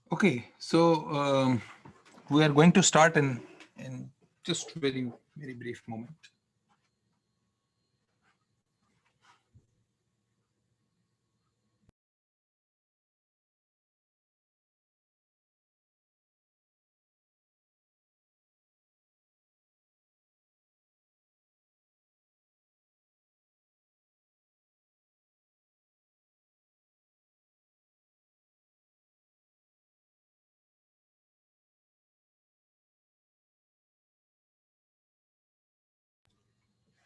Okay, so we are going to start in just very brief moment.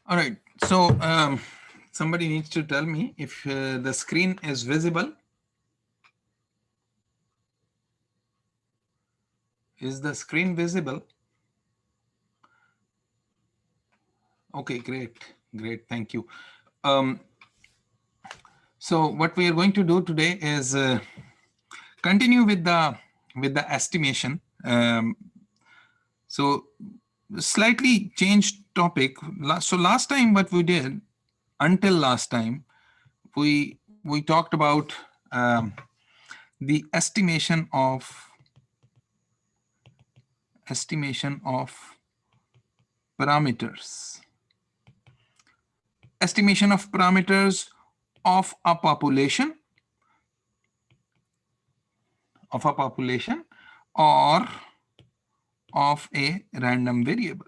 All right, so somebody needs to tell me if the screen is visible. Is the screen visible? Okay, great, thank you. So what we are going to do today is continue with the estimation. So slightly changed topic. So last time what we did, until last time, we talked about the estimation of parameters, estimation of parameters of a population or of a random variable.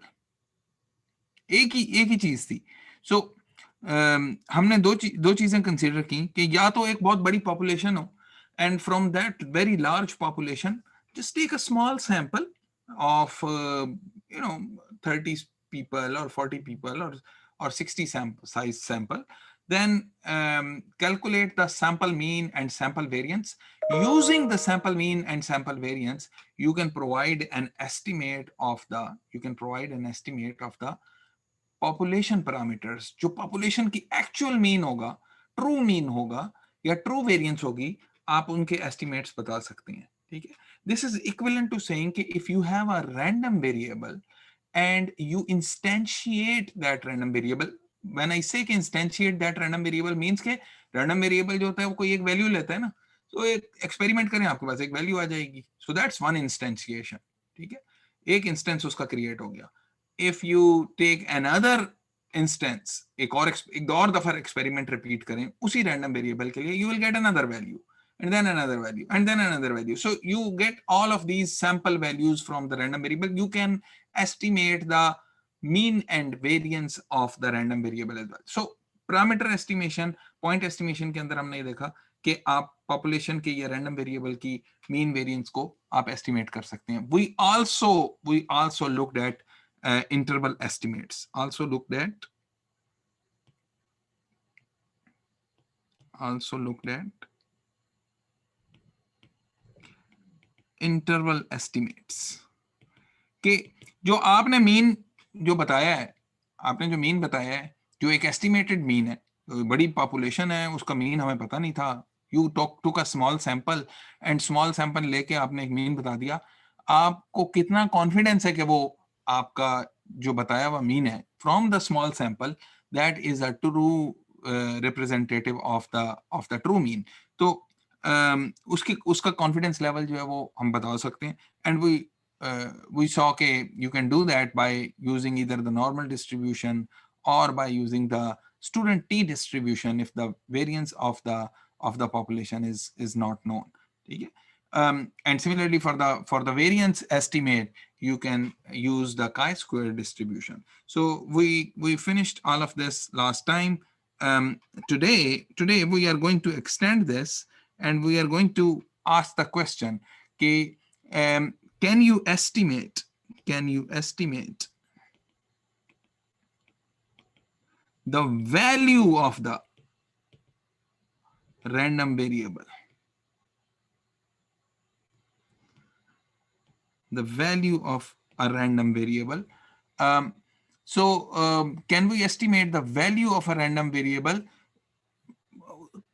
एक ही चीज थी. So हमने दो चीजें consider की कि या तो एक बहुत बड़ी पॉपुलेशन हो, and from that very large population just take a small sample of 30 people or 40 people or 60 size sample, then calculate the sample mean and sample variance. Using the sample mean and sample variance, you can provide an estimate of the population parameters, जो population की actual mean होगा, true mean होगा या true variance होगी, आप उनके estimates बता सकते हैं. ठीक है. This is equivalent to saying कि if you have a random variable and you instantiate that random variable. When I say कि instantiate that random variable means के random variable जो होता है वो कोई एक वैल्यू लेता है ना, तो एक एक्सपेरिमेंट करें, आपके पास एक वैल्यू आ जाएगी. So that's one instantiation. ठीक है, एक इंस्टेंस उसका क्रिएट हो गया. If you take another instance, एक और दफा एक्सपेरिमेंट रिपीट करें उसी रैंडम वेरिएबल के लिए, you will get another value and then another value and then another value. So you get all of these sample values from the random variable. You can estimate the mean and variance of the random variable as well. So parameter estimation, point estimation के अंदर हमने ये देखा कि आप population के या random variable की mean variance को आप estimate कर सकते हैं. We also looked at interval estimates. Also looked at interval estimates कि जो आपने मीन जो बताया है, जो एक एस्टिमेटेड मीन है, बड़ी पॉपुलेशन है, उसका मीन हमें पता नहीं था. You took a small sample and small sample लेके आपने एक मीन बता दिया. आपको कितना कॉन्फिडेंस है कि वो आपका जो बताया हुआ मीन है from the small sample, that is a true representative of the true mean. तो उसका कॉन्फिडेंस लेवल जो है वो हम बता सकते हैं. And we saw okay, you can do that by using either the normal distribution or by using the student t distribution if the variance of the population is not known. Okay? And similarly for the variance estimate, you can use the chi-square distribution. So we finished all of this last time. Today we are going to extend this and we are going to ask the question, okay, can you estimate the value of the random variable? The value of a random variable. Can we estimate the value of a random variable?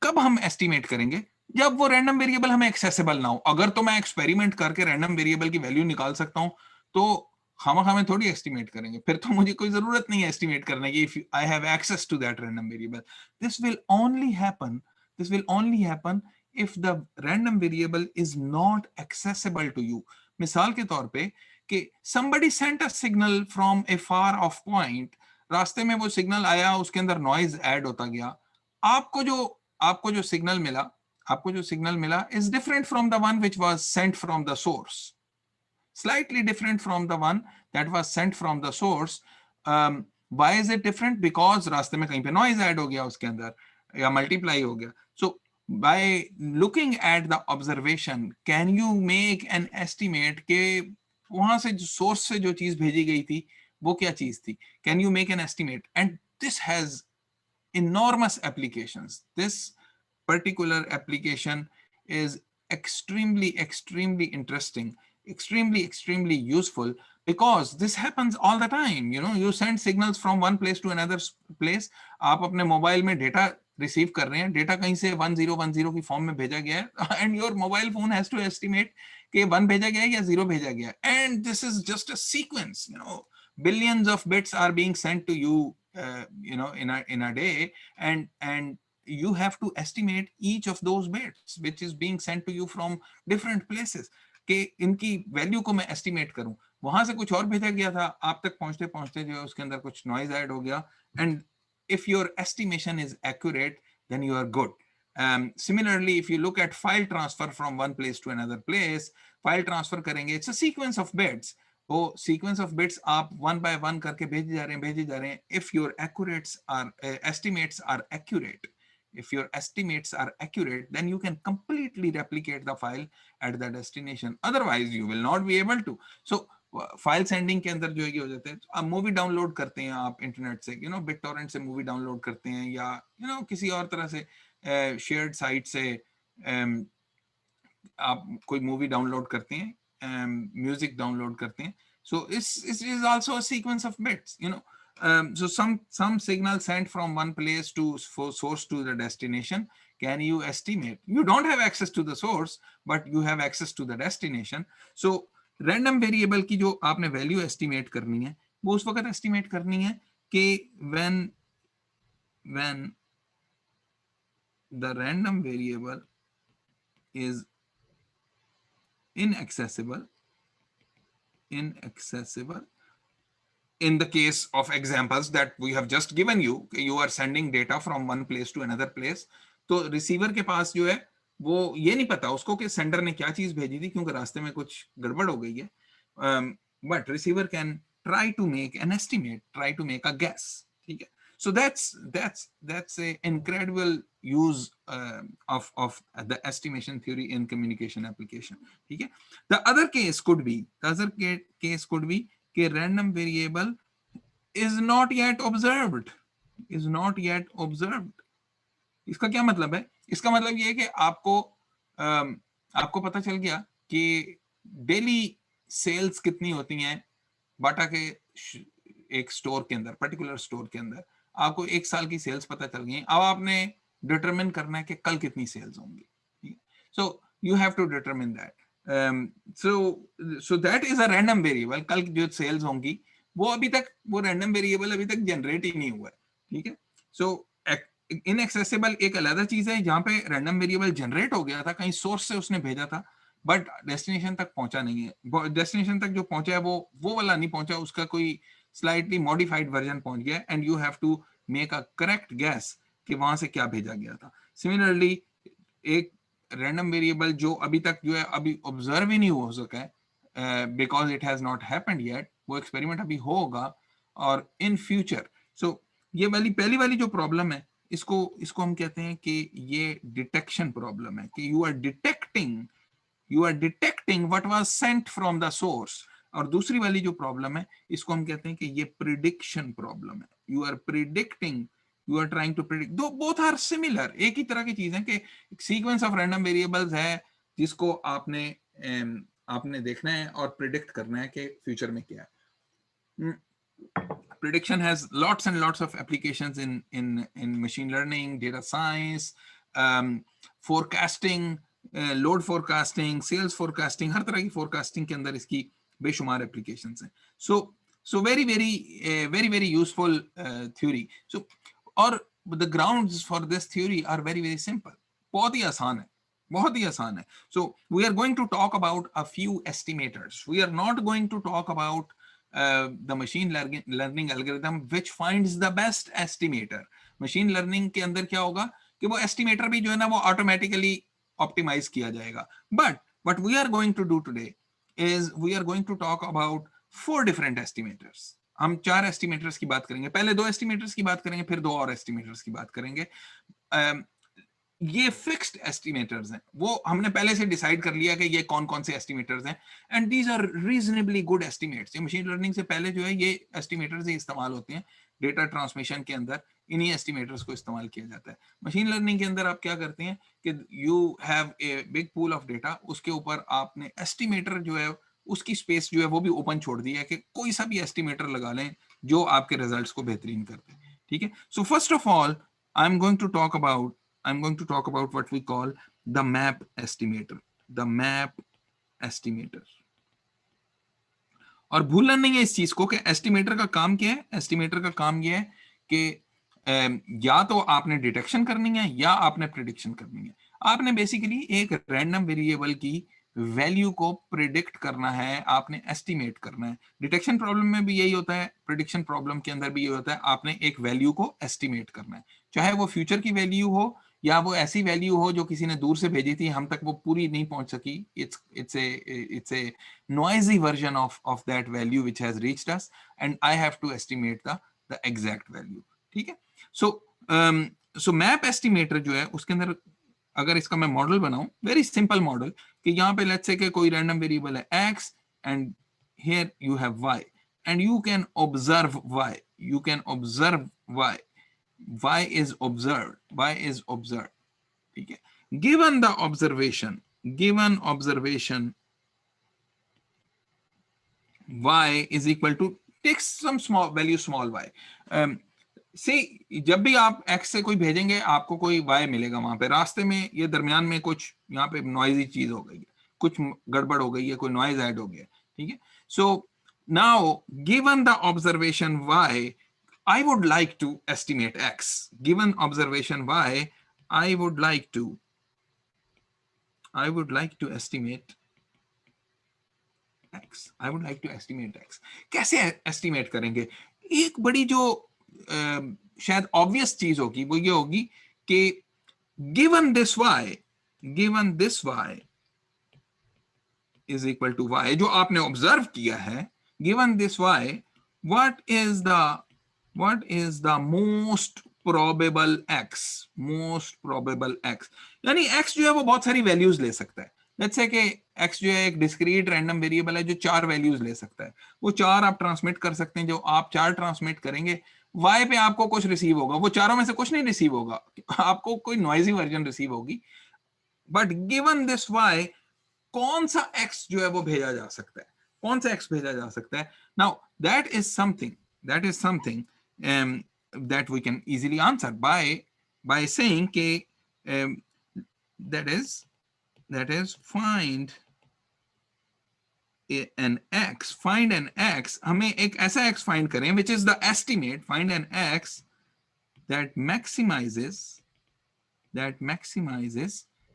कब हम estimate करेंगे? जब वो random variable हमें accessible ना हो. अगर तो मैं experiment करके random variable की value निकाल सकता हूं, तो हमें थोड़ी एस्टिमेट करेंगे, फिर तो मुझे कोई जरूरत नहीं है एस्टिमेट करने की. If I have access to that random variable, this will only happen if the random variable is not accessible to you. मिसाल के तौर पे कि somebody sent a signal from a far off point, रास्ते में वो सिग्नल आया, उसके अंदर नॉइज ऐड होता गया, आपको जो सिग्नल मिला is different from the one which was sent from the source, slightly different from the one that was sent from the source. Why is it different? Because रास्ते में कहीं पे noise add हो गया उसके अंदर या multiply हो गया. So by looking at the observation, can you make an estimate कि वहां से जो source से जो चीज भेजी गई थी वो क्या चीज थी? Can you make an estimate? And this has enormous applications. This particular application is extremely interesting, extremely useful, because this happens all the time. You know, you send signals from one place to another place. आप अपने mobile में data receive कर रहे हैं, data कहीं से 1010 की form में भेजा गया है, and your mobile phone has to estimate कि 1 भेजा गया है या 0 भेजा गया है. And this is just a sequence, you know, billions of bits are being sent to you, you know, in a day, and you have to estimate each of those bits which is being sent to you from different places, कि इनकी value को मैं estimate करूं. वहां से कुछ और भेजा गया था, आप तक पहुंचते पहुंचते जो है उसके अंदर कुछ नॉइज ऐड हो गया, and if your estimation is accurate, then you are good. Similarly, if you look at file transfer from one place to another place, file transfer करेंगे, it's a sequence of bits. वो sequence of bits आप one by one करके भेजे जा रहे हैं. If your estimates are accurate, if your estimates are accurate, then you can completely replicate the file at the destination. Otherwise, you will not be able to. So file sending के अंदर जो है हो जाता है, आप मूवी डाउनलोड करते हैं आप इंटरनेट से, यू नो, बिट टॉरेंट से मूवी डाउनलोड करते हैं, या यू नो किसी और तरह से शेयर्ड साइट से आप कोई मूवी डाउनलोड करते हैं, म्यूजिक डाउनलोड करते हैं. सो इस is also a sequence of bits, you know. So some signal sent from one place to source to the destination. Can you estimate? You don't have access to the source, but you have access to the destination. So random variable की जो आपने value estimate करनी है, वो उस वक्त estimate करनी है कि when the random variable is inaccessible in the case of examples that we have just given you, you are sending data from one place to another place, तो रिसीवर के पास जो है वो ये नहीं पता उसको कि सेंडर ने क्या चीज भेजी थी, क्योंकि रास्ते में कुछ गड़बड़ हो गई है. But receiver can try to make an estimate, try to make a guess. ठीक है. So that's a incredible use of the estimation theory in communication application. ठीक है. The other case could be कि random variable is not yet observed. इसका क्या मतलब है? इसका मतलब ये है कि आपको पता चल गया कि डेली सेल्स कितनी होती हैं बाटा के एक स्टोर के अंदर, पर्टिकुलर स्टोर के अंदर. आपको एक साल की सेल्स पता चल गई. अब आपने डिटरमिन करना है कि कल कितनी सेल्स होंगी. So you have to determine that. So that is a random variable. कल जो सेल्स होंगी वो रैंडम वेरिएबल अभी तक जनरेट ही नहीं हुआ है. ठीक है. सो इनएक्सेसिबल एक अलग चीज है, जहां पे रैंडम वेरिएबल जनरेट हो गया था, कहीं सोर्स से उसने भेजा था, बट डेस्टिनेशन तक पहुंचा नहीं है. डेस्टिनेशन तक जो पहुंचा है वो वाला नहीं पहुंचा, उसका कोई स्लाइटली मॉडिफाइड वर्जन पहुंच गया, and you have to make a correct guess कि वहां से क्या भेजा गया था. सिमिलरली एक रैंडम वेरिएबल जो अभी तक जो है अभी ऑब्जर्व ही नहीं हो सका है because it has not happened yet, वो एक्सपेरिमेंट अभी होगा और इन फ्यूचर. सो ये वाली पहली वाली जो प्रॉब्लम है, इसको हम कहते हैं कि ये डिटेक्शन प्रॉब्लम है, कि you are detecting what was sent from the source. और दूसरी वाली जो प्रॉब्लम है, इसको हम कहते हैं कि ये प्रिडिक्शन प्रॉब्लम है. You are predicting, you are trying to predict. दो बोथ आर सिमिलर, एक ही तरह की चीज है कि सीक्वेंस ऑफ रैंडम वेरिएबल्स है जिसको आपने देखना है और प्रिडिक्ट करना है कि फ्यूचर में क्या है. Prediction has lots and lots of applications in machine learning, data science, forecasting, load forecasting, sales forecasting. हर तरह की forecasting के अंदर इसकी बेशुमार applications हैं. So very useful theory. So और the grounds for this theory are very simple. बहुत ही आसान है. बहुत ही आसान है. So we are going to talk about a few estimators. We are not going to talk about the machine learning algorithm which finds the best estimator. Machine learning के अंदर क्या होगा कि वो estimator भी जो है ना वो automatically optimize किया जाएगा. But what we are going to do today is we are going to talk about 4 different estimators. हम 4 estimators की बात करेंगे. पहले 2 estimators की बात करेंगे, फिर 2 और estimators की बात करेंगे. ये फिक्स्ड एस्टिमेटर्स हैं, वो हमने पहले से डिसाइड कर लिया कि ये कौन कौन से एस्टिमेटर्स हैं, and these are reasonably good estimates. ये मशीन लर्निंग से पहले जो है ये एस्टिमेटर्स ही इस्तेमाल होते हैं डेटा ट्रांसमिशन के अंदर. इन्हीं एस्टिमेटर्स को इस्तेमाल किया जाता है. मशीन लर्निंग के अंदर आप क्या करते हैं कि you have a big pool of data, उसके ऊपर आपने एस्टिमेटर जो है उसकी स्पेस जो है वो भी ओपन छोड़ दी है कि कोई सा भी एस्टिमेटर लगा लें जो आपके रिजल्ट्स को बेहतरीन कर दे. ठीक है. So first of all I'm going to talk about what we call the map estimator. The map estimator. और भूलना नहीं है इस चीज को कि एस्टिमेटर का काम क्या है. एस्टिमेटर का काम यह है कि या तो आपने डिटेक्शन करनी है या आपने प्रिडिक्शन करनी है. आपने बेसिकली एक रैंडम वेरिएबल की वैल्यू को प्रिडिक्ट करना है, आपने एस्टिमेट करना है. डिटेक्शन प्रॉब्लम में भी यही होता है, प्रिडिक्शन प्रॉब्लम के अंदर भी यही होता है. आपने एक वैल्यू को एस्टिमेट करना है, चाहे वो फ्यूचर की वैल्यू हो या वो ऐसी वैल्यू हो जो किसी ने दूर से भेजी थी, हम तक वो पूरी नहीं पहुंच सकी. It's a noisy version of that value which has reached us, and I have to estimate the exact value. ठीक है. so map estimator जो है उसके अंदर अगर इसका मैं मॉडल बनाऊं, वेरी सिंपल मॉडल, कि यहाँ पे लेट्स से कि कोई रैंडम वेरिएबल है x and here you have y and you can observe y. y is observed. ठीक है. given observation y is equal to, take some small value small y. से जब भी आप x से कोई भेजेंगे आपको कोई y मिलेगा वहां पे. रास्ते में ये दरमियान में कुछ यहाँ पे नॉइजी चीज हो गई है, कुछ गड़बड़ हो गई है, कोई नॉइज ऐड हो गया. ठीक है. So now given the observation y, I would like to estimate x. Given observation y, I would like to estimate x. कैसे एस्टिमेट करेंगे? एक बड़ी जो शायद ऑब्वियस चीज होगी वो ये होगी कि given this y is equal to y, जो आपने ऑब्जर्व किया है, given this y, what is the most probable x. यानी x जो है वो बहुत सारी वैल्यूज ले सकता है. लेट्स से कि x जो है एक डिस्क्रीट रैंडम वेरिएबल है जो 4 वैल्यूज ले सकता है. वो 4 आप ट्रांसमिट कर सकते हैं. जो आप 4 ट्रांसमिट करेंगे y पे आपको कुछ रिसीव होगा. वो चारों में से कुछ नहीं रिसीव होगा, आपको कोई नॉइजी वर्जन रिसीव होगी. बट गिवन दिस y, कौन सा x जो है वो भेजा जा सकता है, कौन सा x भेजा जा सकता है. Now that is something that we can easily answer by saying ke that is find an x. हमें एक ऐसा x find करें which is the estimate. Find an x that maximizes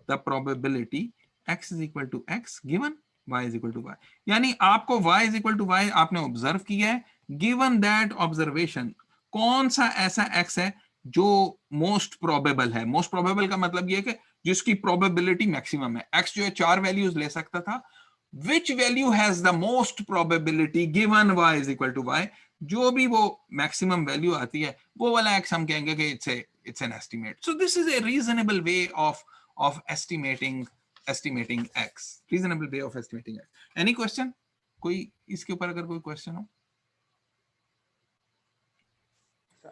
the probability x is equal to x given y is equal to y. यानी आपको y is equal to y आपने observe किया है. given that observation, कौन सा ऐसा x है जो मोस्ट प्रोबेबल है. मोस्ट प्रोबेबल का मतलब ये है कि जिसकी प्रोबेबिलिटी मैक्सिमम है. x जो है 4 वैल्यूज ले सकता था. which value has the most probability given y is equal to y, जो भी वो मैक्सिमम वैल्यू आती है वो वाला x हम कहेंगे कि it's an estimate. So this is a reasonable way of estimating x. Any question? कोई इसके ऊपर अगर कोई क्वेश्चन हो?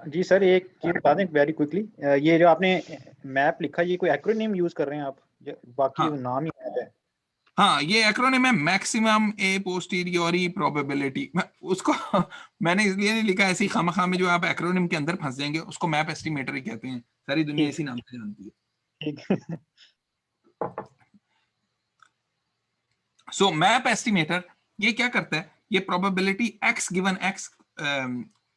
जी सर, एक चीज बता दें वेरी क्विकली, ये जो आपने मैप लिखा ये कोई एक्रोनिम यूज कर रहे हैं आप? बाकी हाँ, नाम ही है. हाँ, ये एक्रोनिम है, मैक्सिमम ए पोस्टीरियोरी प्रोबेबिलिटी. उसको मैंने इसलिए नहीं लिखा ऐसी खामखा में, जो आप एक्रोनिम के अंदर फंस जाएंगे. उसको मैप एस्टिमेटर ही कहते हैं, सारी दुनिया इसी नाम से जानती है. ठीक. सो मैप एस्टिमेटर ये क्या करता है, ये probability x given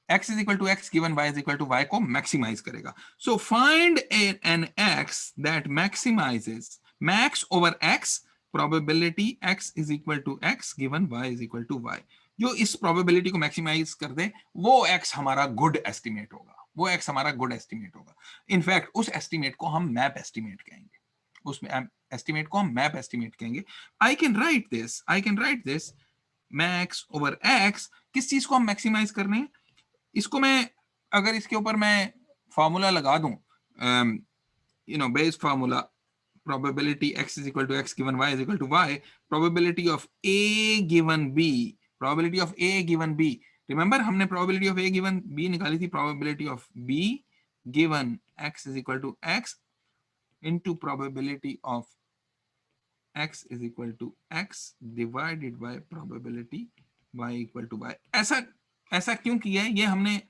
x is equal to x given y is equal to y को मैक्सिमाइज करेगा. So find an x that maximizes max over x probability x is equal to x given y is equal to y. जो इस probability को maximize कर दे वो x हमारा good estimate होगा, वो x हमारा good estimate होगा. इनफैक्ट उस estimate को हम map estimate कहेंगे, उस estimate को हम map estimate कहेंगे. I can write this max over x. किस चीज को हम maximize कर रहे हैं? इसको मैं अगर इसके ऊपर मैं फॉर्मूला लगा दूं, base formula, probability x is equal to x given y is equal to y, probability of a given b, probability of a given b. Remember हमने probability of a given b निकाली थी, probability of b given x is equal to x into probability of x is equal to x divided by probability y equal to y. ऐसा क्यों किया है? ये हमने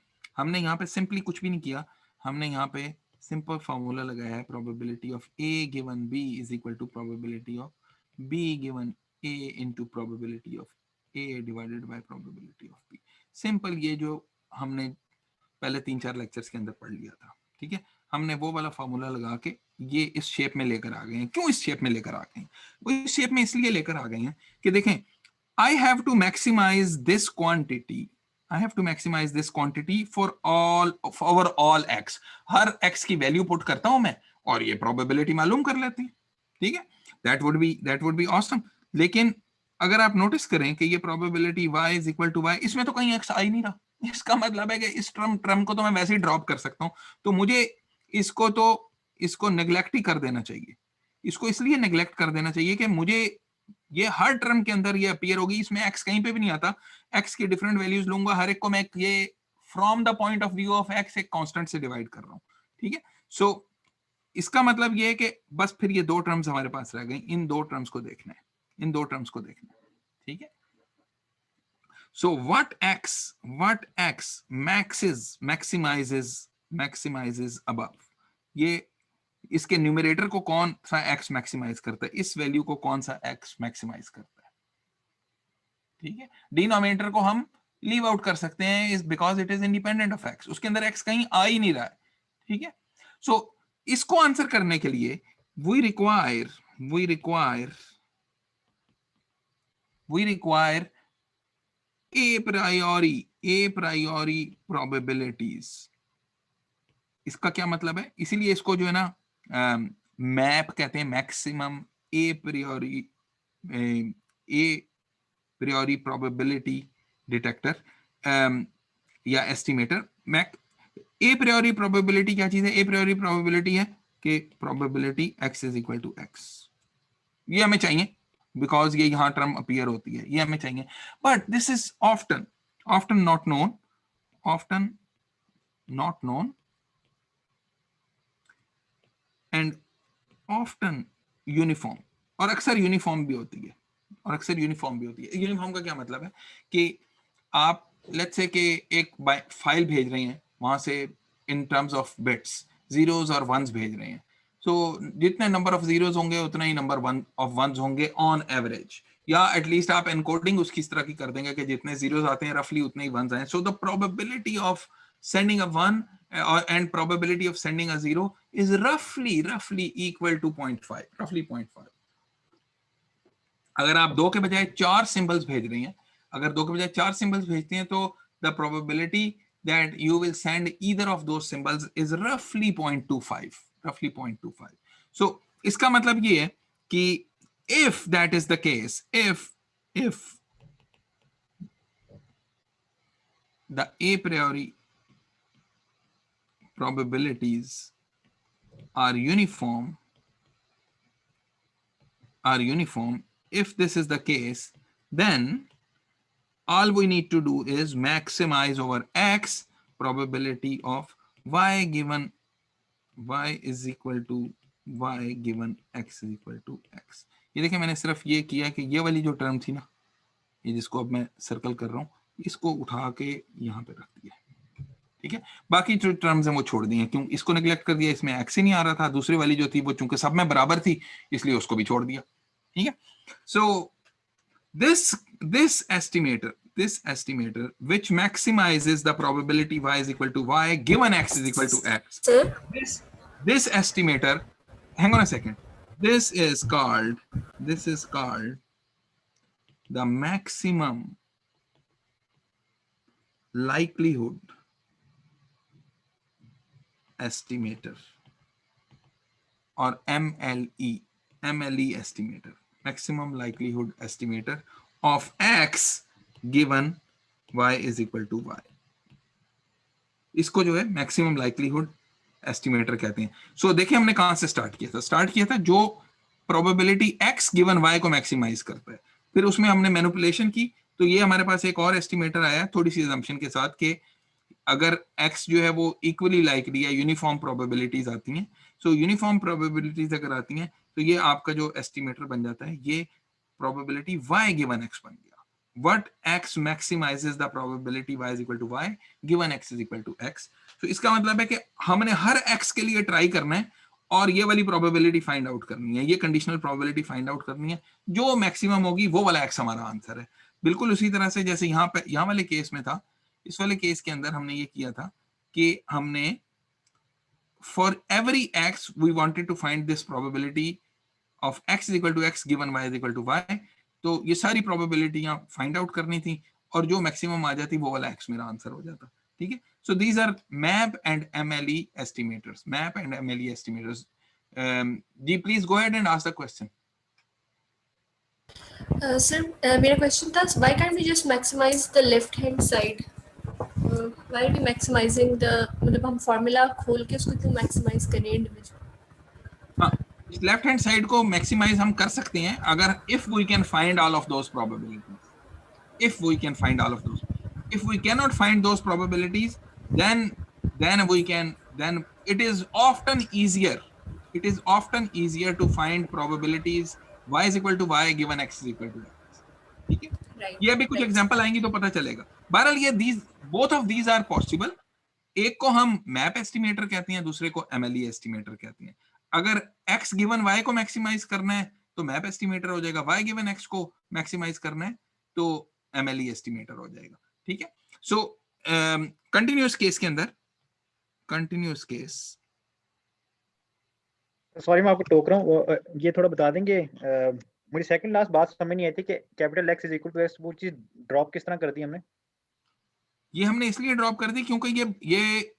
यहाँ पे सिंपली कुछ भी नहीं किया, हमने यहाँ पे सिंपल फॉर्मूला लगाया है, probability of a given b is equal to probability of b given a into probability of a divided by probability of b. Simple, ये जो हमने पहले 3-4 लेक्चर्स के अंदर पढ़ लिया था, ठीक है. हमने वो वाला फॉर्मूला लगा के ये इस शेप में लेकर आ गए हैं. क्यों इस शेप में लेकर आ गए हैं? वो इस शेप में इसलिए लेकर आ गए हैं कि देखें, I have to maximize this quantity. I have to maximize this quantity for all x. Her x की वैल्यू पुट करता हूं मैं और ये प्रोबेबिलिटी मालूम कर लेते हैं, ठीक है. That would be awesome. लेकिन अगर आप नोटिस करें कि ये probability y is equal to y, इसमें तो कहीं x आ ही नहीं रहा. इसका मतलब है कि इस टर्म को तो मैं वैसे ही ड्रॉप कर सकता हूं, तो मुझे इसको नेग्लेक्ट ही कर देना चाहिए. इसको इसलिए नेग्लेक्ट कर देना चाहिए कि मुझे ये हर टर्म के अंदर ये अपीयर होगी, इसमें x कहीं पे भी नहीं आता. x की डिफरेंट वैल्यूज लूंगा, हर एक को मैं ये from the point of view of x एक कांस्टेंट से डिवाइड कर रहा हूं, ठीक है. सो इसका मतलब ये है कि बस फिर ये दो टर्म्स हमारे पास रह गई, इन दो टर्म्स को देखना है, ठीक है. So what x maximizes above, ये इसके न्यूमरेटर को कौन सा x मैक्सिमाइज करता है, इस वैल्यू को कौन सा x मैक्सिमाइज करता है, ठीक है. डिनोमिनेटर को हम लीव आउट कर सकते हैं, is because it is independent of x, उसके अंदर x कहीं आ ही नहीं रहा है, ठीक है. सो इसको आंसर करने के लिए we require a priori probabilities. इसका क्या मतलब है? इसीलिए इसको जो है ना मैप कहते हैं, maximum a priori probability detector या एस्टिमेटर. ए प्रियोरी प्रोबेबिलिटी क्या चीज है? ए प्रियोरी प्रोबेबिलिटी है कि probability x is equal to x. ये हमें चाहिए बिकॉज ये यहां टर्म अपीयर होती है, ये हमें चाहिए. But this is often not known and often uniform, और अक्सर यूनिफॉर्म भी होती है. यूनिफॉर्म का क्या मतलब है कि आप लेट्स से कि एक फाइल भेज रहे हैं, वहां से in terms of bits zeros और वंस भेज रहे हैं. सो जितने नंबर ऑफ जीरोस होंगे उतना ही नंबर ऑफ वंस होंगे ऑन एवरेज, या एटलीस्ट आप एनकोडिंग उसकी इस तरह की कर देंगे कि जितने जीरोस आते हैं रफली उतने ही वंस आए. So the probability of sending a 1 and probability of sending a 0 is roughly equal to 0.5. अगर आप 2 के बजाय 4 सिंबल्स भेज रहे हैं, भेजते हैं तो the probability that you will send either of those symbols is roughly 0.25. So इसका मतलब ये है कि if that is the case, if the a priori probabilities are uniform, if this is the case, then all we need to do is maximize over x probability of y given y is equal to y given x is equal to x. ये देखिए मैंने सिर्फ ये किया कि ये वाली जो टर्म थी ना, ये जिसको अब मैं सर्कल कर रहा हूँ, इसको उठा के यहाँ पे रख दिया, ठीक है. बाकी जो टर्म्स हैं वो छोड़ दी हैं. क्यों? इसको नेग्लेक्ट कर दिया, इसमें एक्स ही नहीं आ रहा था. दूसरी वाली जो थी वो चूंकि सब में बराबर थी इसलिए उसको भी छोड़ दिया, ठीक है. सो this estimator which maximizes the probability y is equal to y given x is equal to x, this estimator, hang on a second, this is called the maximum likelihood estimator or MLE estimator, maximum likelihood estimator of x given y is equal to y. इसको जो है maximum likelihood estimator कहते हैं. सो देखिए हमने कहां से start किया था जो प्रोबेबिलिटी x गिवन y को मैक्सिमाइज करता है. फिर उसमें हमने मैनिपुलेशन की, तो ये हमारे पास एक और एस्टिमेटर आया थोड़ी सी असम्पशन के साथ कि अगर x जो है वो इक्वली लाइकली है, यूनिफॉर्म प्रोबेबिलिटीज आती हैं. सो यूनिफॉर्म प्रोबेबिलिटीज अगर आती हैं तो ये आपका जो एस्टिमेटर बन जाता है, ये प्रोबेबिलिटी y गिवन x बन गया. What x maximizes the probability y is equal to y given x is equal to x. तो इसका मतलब है कि हमने हर x के लिए ट्राई करना है और ये वाली प्रोबेबिलिटी फाइंड आउट करनी है, ये कंडीशनल प्रोबेबिलिटी फाइंड आउट करनी है. जो मैक्सिमम होगी वो वाला x हमारा आंसर है. बिल्कुल उसी तरह से जैसे यहाँ वाले केस में था, इस वाले केस के अंदर हमने ये किया था कि हमने for every x we wanted to find this probability of x is equal to x given y is equal to y. तो ये सारी प्रोबेबिलिटियां फाइंड आउट करनी थी और जो मैक्सिमम आ जाती वो वाला x मेरा आंसर हो जाता. ठीक है. So these are MAP and MLE estimators. जी please go ahead and ask the question. Sir मेरा क्वेश्चन था, why can't we just maximize the left hand side? Why are we maximizing the, मतलब हम formula खोल के उसको क्यों maximise करें इंडिविजुअल? हाँ, लेफ्ट हैंड साइड को मैक्सिमाइज हम कर सकते हैं अगर if we can find all of those probabilities. If we can find all of those. If we cannot find those probabilities, then it is often easier to find probabilities y is equal to y given x is equal to x. ठीक है. Right. ये अभी कुछ example आएंगी तो पता चलेगा. बहरहाल ये both of these are possible. एक को हम मैप एस्टिमेटर कहते हैं, दूसरे को एमएलई एस्टिमेटर कहते हैं. अगर x गिवन y को मैक्सिमाइज करना है तो मैप एस्टिमेटर हो जाएगा, y गिवन x को मैक्सिमाइज करना है तो एमएलई एस्टिमेटर हो जाएगा. ठीक है. सो कंटिन्यूअस केस के अंदर, कंटिन्यूअस केस, सॉरी मैं आपको टोक रहा हूँ, ये थोड़ा बता देंगे. मुझे सेकंड लास्ट बात समझ नहीं आई थी कि capital x is equal to x, वो चीज ड्रॉप किस तरह कर दी हमने? ये हमने इसलिए ड्रॉप कर दी क्योंकि ये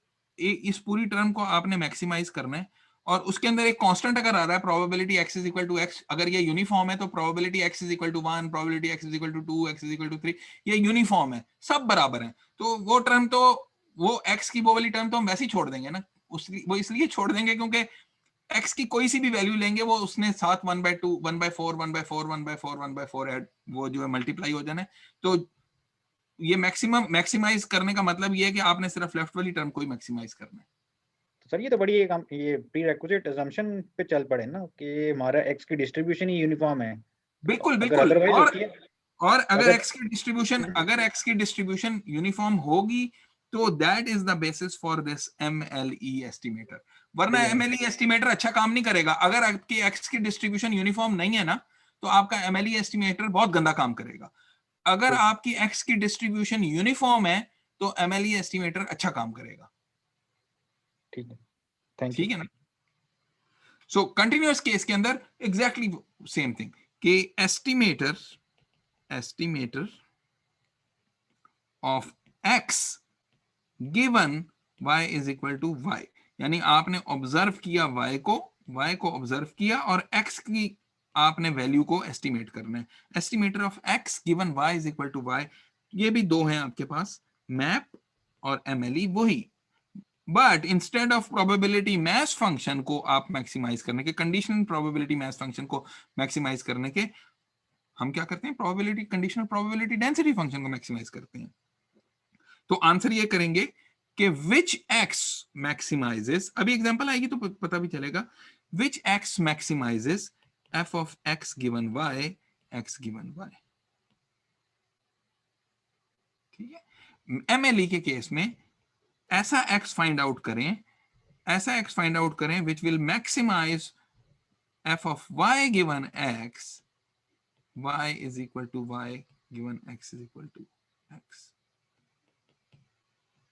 इस पूरी टर्म को आपने मैक्सिमाइज करना है और उसके अंदर एक कांस्टेंट अगर आ रहा है probability x is equal to x, अगर ये यूनिफॉर्म है तो probability x is equal to 1, probability x is equal to 2, x is equal to 3, ये यूनिफॉर्म है, सब बराबर हैं. तो वो टर्म तो वो x की वो वाली टर्म तो हम वैसे ही छोड़ देंगे ना. वो इसलिए छोड़ देंगे क्योंकि x की कोई सी भी वैल्यू लेंगे वो उसने साथ 1/2, 1/4, 1/4, 1/4, 1/4 ऐड वो जो है मल्टीप्लाई हो जाना है. तो ये मैक्सिमाइज करने का मतलब ये है कि आपने सिर्फ लेफ्ट वाली टर्म को ही मैक्सिमाइज करना है. सर ये तो बड़ी ये प्रीरेक्विजिट असम्पशन पे चल पड़े ना कि हमारा x की डिस्ट्रीब्यूशन ही यूनिफॉर्म है. बिल्कुल बिल्कुल. और अगर x की डिस्ट्रीब्यूशन यूनिफॉर्म होगी तो that is the basis for this MLE estimator. वरना एमएलई एस्टिमेटर अच्छा काम नहीं करेगा. अगर आपकी x की डिस्ट्रीब्यूशन यूनिफॉर्म नहीं है ना तो आपका एमएलई एस्टिमेटर बहुत गंदा काम करेगा. अगर आपकी x की डिस्ट्रीब्यूशन यूनिफॉर्म है तो एमएलई एस्टिमेटर अच्छा काम करेगा. ठीक है. Thank you. ठीक है ना. सो कंटिन्यूअस केस के अंदर एग्जैक्टली सेम थिंग कि estimator of x given y is equal to y, यानी आपने ऑब्जर्व किया y को ऑब्जर्व किया और x की आपने वैल्यू को एस्टिमेट करना है. Estimator of x given y is equal to y, ये भी दो हैं आपके पास, मैप और एमएलई वही. But instead of probability mass function को आप मैक्सिमाइज करने के, कंडीशनल प्रोबेबिलिटी मैच फंक्शन को मैक्सिमाइज करने के, हम क्या करते हैं, probability conditional probability density function को मैक्सिमाइज करते हैं. तो आंसर ये करेंगे कि विच एक्स मैक्सिमाइजेस, अभी एग्जांपल आएगी तो पता भी चलेगा, विच x मैक्सिमाइजेस f of x given y, x given y. ठीक है. एमएलई के केस में ऐसा x फाइंड आउट करें which will maximize f of y given x, y is equal to y given x is equal to x.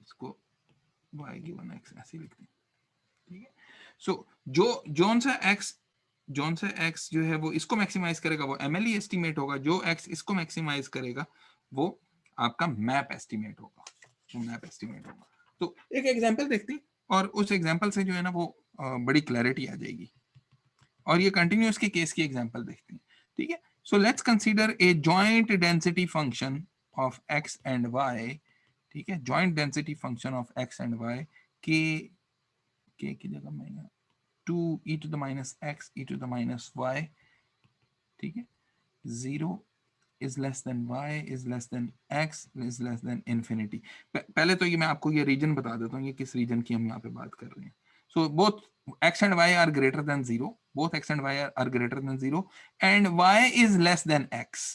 इसको y given x ऐसे लिखते हैं. ठीक है. सो जोन सा x जौन सा x जो है वो इसको मैक्सिमाइज करेगा वो MLE एस्टिमेट होगा, जो x इसको मैक्सिमाइज करेगा वो आपका मैप एस्टिमेट होगा, वो मैप एस्टिमेट होगा। तो एक एग्जांपल देखते हैं और उस एग्जांपल से जो है ना वो बड़ी क्लैरिटी आ जाएगी। और ये कंटिन्यूअस के केस की एग्जांपल देखते हैं, ठीक है। So let's consider a joint density function of x and y, ठीक है, joint density function of x and y के की जगह मैं यहाँ 2e to the minus x e to the minus y, ठीक है, 0 is less than y is less than x is less than infinity। पहले तो ये मैं आपको ये रीजन बता देता हूँ, ये किस रीजन की हम यहाँ पे बात कर रहे हैं। So both x and y are greater than 0, both x and y are greater than 0 and y is less than x,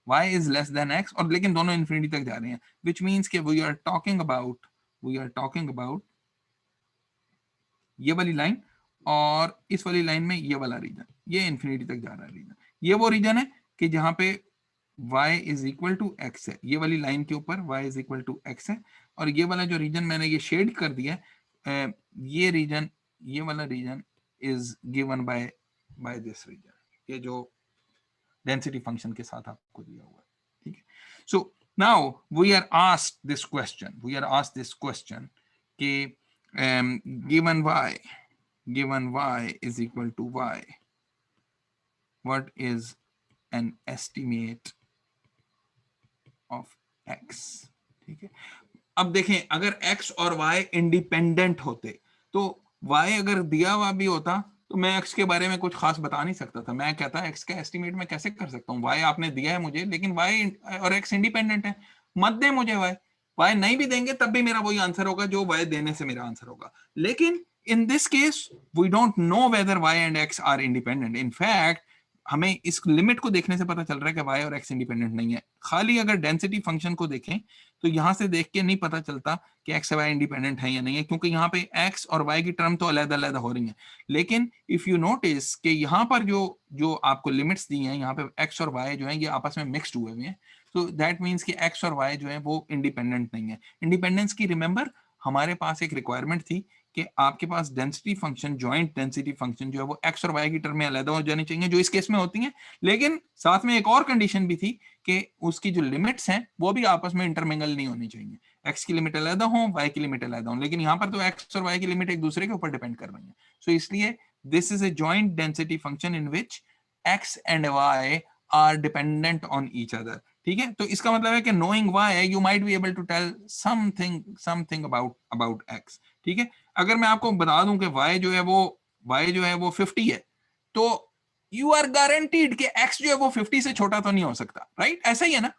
y is less than x, और लेकिन दोनों infinity तक जा रहे हैं, which means कि we are talking about ये वाली लाइन और इस वाली लाइन में ये वाला रीजन, ये इंफिनिटी तक जा रहा है रीजन। ये वो रीजन है कि जहां पे y is equal to x है, ये वाली लाइन के ऊपर y is equal to x है, और ये वाला जो रीजन मैंने ये शेड कर दिया है, ये रीजन, ये वाला region is given by this region, ये जो डेंसिटी फंक्शन के साथ आपको दिया हुआ है, ठीक है। So now we are asked this question कि given y is equal to y, what is an estimate of x, ठीक है। अब देखें अगर x और y इंडिपेंडेंट होते तो y अगर दिया हुआ भी होता तो मैं x के बारे में कुछ खास बता नहीं सकता था, मैं कहता x का एस्टिमेट मैं कैसे कर सकता हूँ, y आपने दिया है मुझे, लेकिन y और x इंडिपेंडेंट है, मत दे मुझे y नहीं भी देंगे तब भी मेरा वही आंसर होगा जो y देने से मेरा आंसर होगा। लेकिन in this case we don't know whether y and x are independent. In fact हमें इस लिमिट को देखने से पता चल रहा है कि y और x इंडिपेंडेंट नहीं है। खाली अगर डेंसिटी फंक्शन को देखें तो यहां से देख के नहीं पता चलता कि x और y इंडिपेंडेंट है या नहीं है, क्योंकि यहाँ पे x और y की टर्म तो अलग-अलग हो रही हैं। लेकिन इफ यू नोटिस कि यहाँ पर जो आपको लिमिट्स दी हैं, यहाँ पे x और y जो है ये आपस में मिक्स्ड हुए हैं, तो दैट मीन्स कि x और y जो है वो इंडिपेंडेंट नहीं है। इंडिपेंडेंस की रिमेंबर हमारे पास एक रिक्वायरमेंट थी कि आपके पास density function, joint density function जो है वो x और y की टर्म में अलग हो जानी चाहिए, जो इस केस में होती हैं। लेकिन साथ में एक और कंडीशन भी थी कि उसकी जो लिमिट्स हैं वो भी आपस में इंटरमिंगल नहीं होनी चाहिए, x की लिमिट अलग हो, y की लिमिट अलग हो। लेकिन यहाँ पर तो x और y की लिमिट एक दूसरे के ऊपर डिपेंड कर रही है। सो इसलिए this is a joint density function in which x and y are dependent on each other, ठीक है। तो इसका मतलब है कि knowing y you might be able to tell something about x, ठीक है। अगर मैं आपको बता दूं कि y जो है वो 50 है, तो यू आर गारंटीड कि x जो है वो 50 से छोटा तो नहीं हो सकता, राइट? ऐसा ही है ना।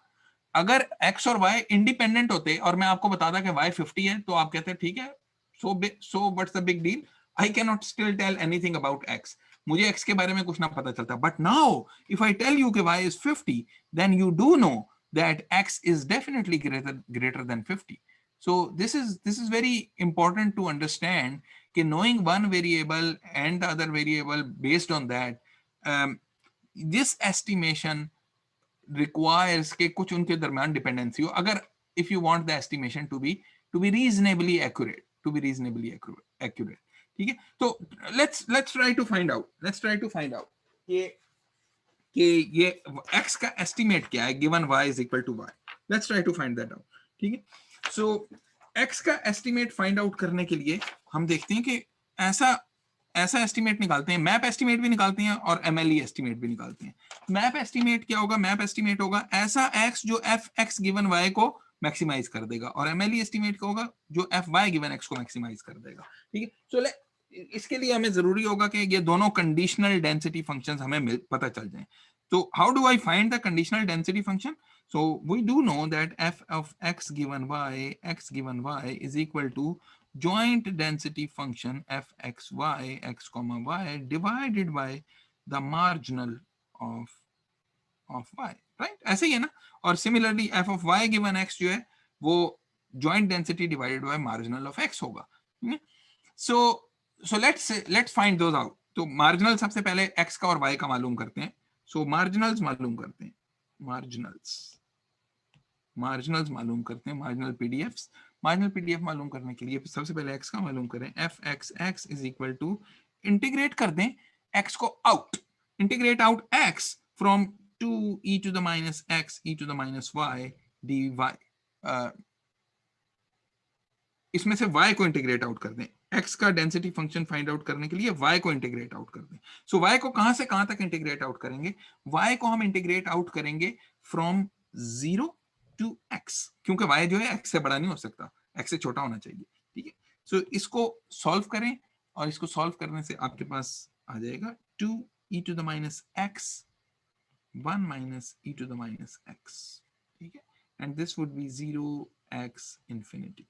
अगर x और y इंडिपेंडेंट होते और मैं आपको बताता कि y 50 है, तो आप कहते ठीक है, so what's the big deal, I can not still tell anything about x, मुझे x के बारे में कुछ ना पता चलता। But now if I tell you कि y is 50, then you do know that x is definitely greater than 50. So this is very important to understand कि knowing one variable and the other variable based on that, this estimation requires कि कुछ उनके दरमियान dependency हो, अगर if you want the estimation to be reasonably accurate, ठीक है। तो let's try to find out कि ये x का एस्टिमेट क्या है given y is equal to y. Let's try to find that out, ठीक है। So x का एस्टिमेट फाइंड आउट करने के लिए हम देखते हैं कि ऐसा एस्टिमेट निकालते हैं, मैप एस्टिमेट भी निकालते हैं और MLE एस्टिमेट भी निकालते हैं। मैप एस्टिमेट क्या होगा? मैप एस्टिमेट होगा ऐसा x जो f(x) गिवन y को मैक्सिमाइज कर देगा, और MLE एस्टिमेट क्या होगा? जो fy गिवन x को मैक्सिमाइज कर देगा, ठीक है। सो इसके लिए हमें जरूरी होगा कि ये दोनों कंडीशनल डेंसिटी फंक्शंस हमें पता चल जाएं। तो how do I find the conditional density function? So we do know that f of x given y is equal to joint density function fxy x comma y divided by the marginal of y, right? ऐसे ही है ना। और similarly f of y given x जो है वो joint density divided by marginal of x होगा। So let's find those out. तो marginal सबसे पहले x का और y का मालूम करते हैं। सो मार्जिनल्स मालूम करते हैं, मार्जिनल्स मालूम करते हैं, मार्जिनल पीडीएफ मालूम करने के लिए सबसे पहले x का मालूम करें, f(x) is equal to integrate कर दें x को out, integrate out x from 2e to the minus x e to the minus y dy, इसमें से y को इंटीग्रेट आउट कर दें, x का डेंसिटी फंक्शन फाइंड आउट करने के लिए y को इंटीग्रेट आउट कर दें। सो y को कहां से कहां तक इंटीग्रेट आउट करेंगे? y को हम इंटीग्रेट आउट करेंगे फ्रॉम 0 टू x, क्योंकि y जो है x से बड़ा नहीं हो सकता, x से छोटा होना चाहिए, ठीक है। सो इसको सॉल्व करें और इसको सॉल्व करने से आपके पास आ जाएगा 2e to the minus x 1 minus e to the minus x, ठीक है, and this would be 0x infinity.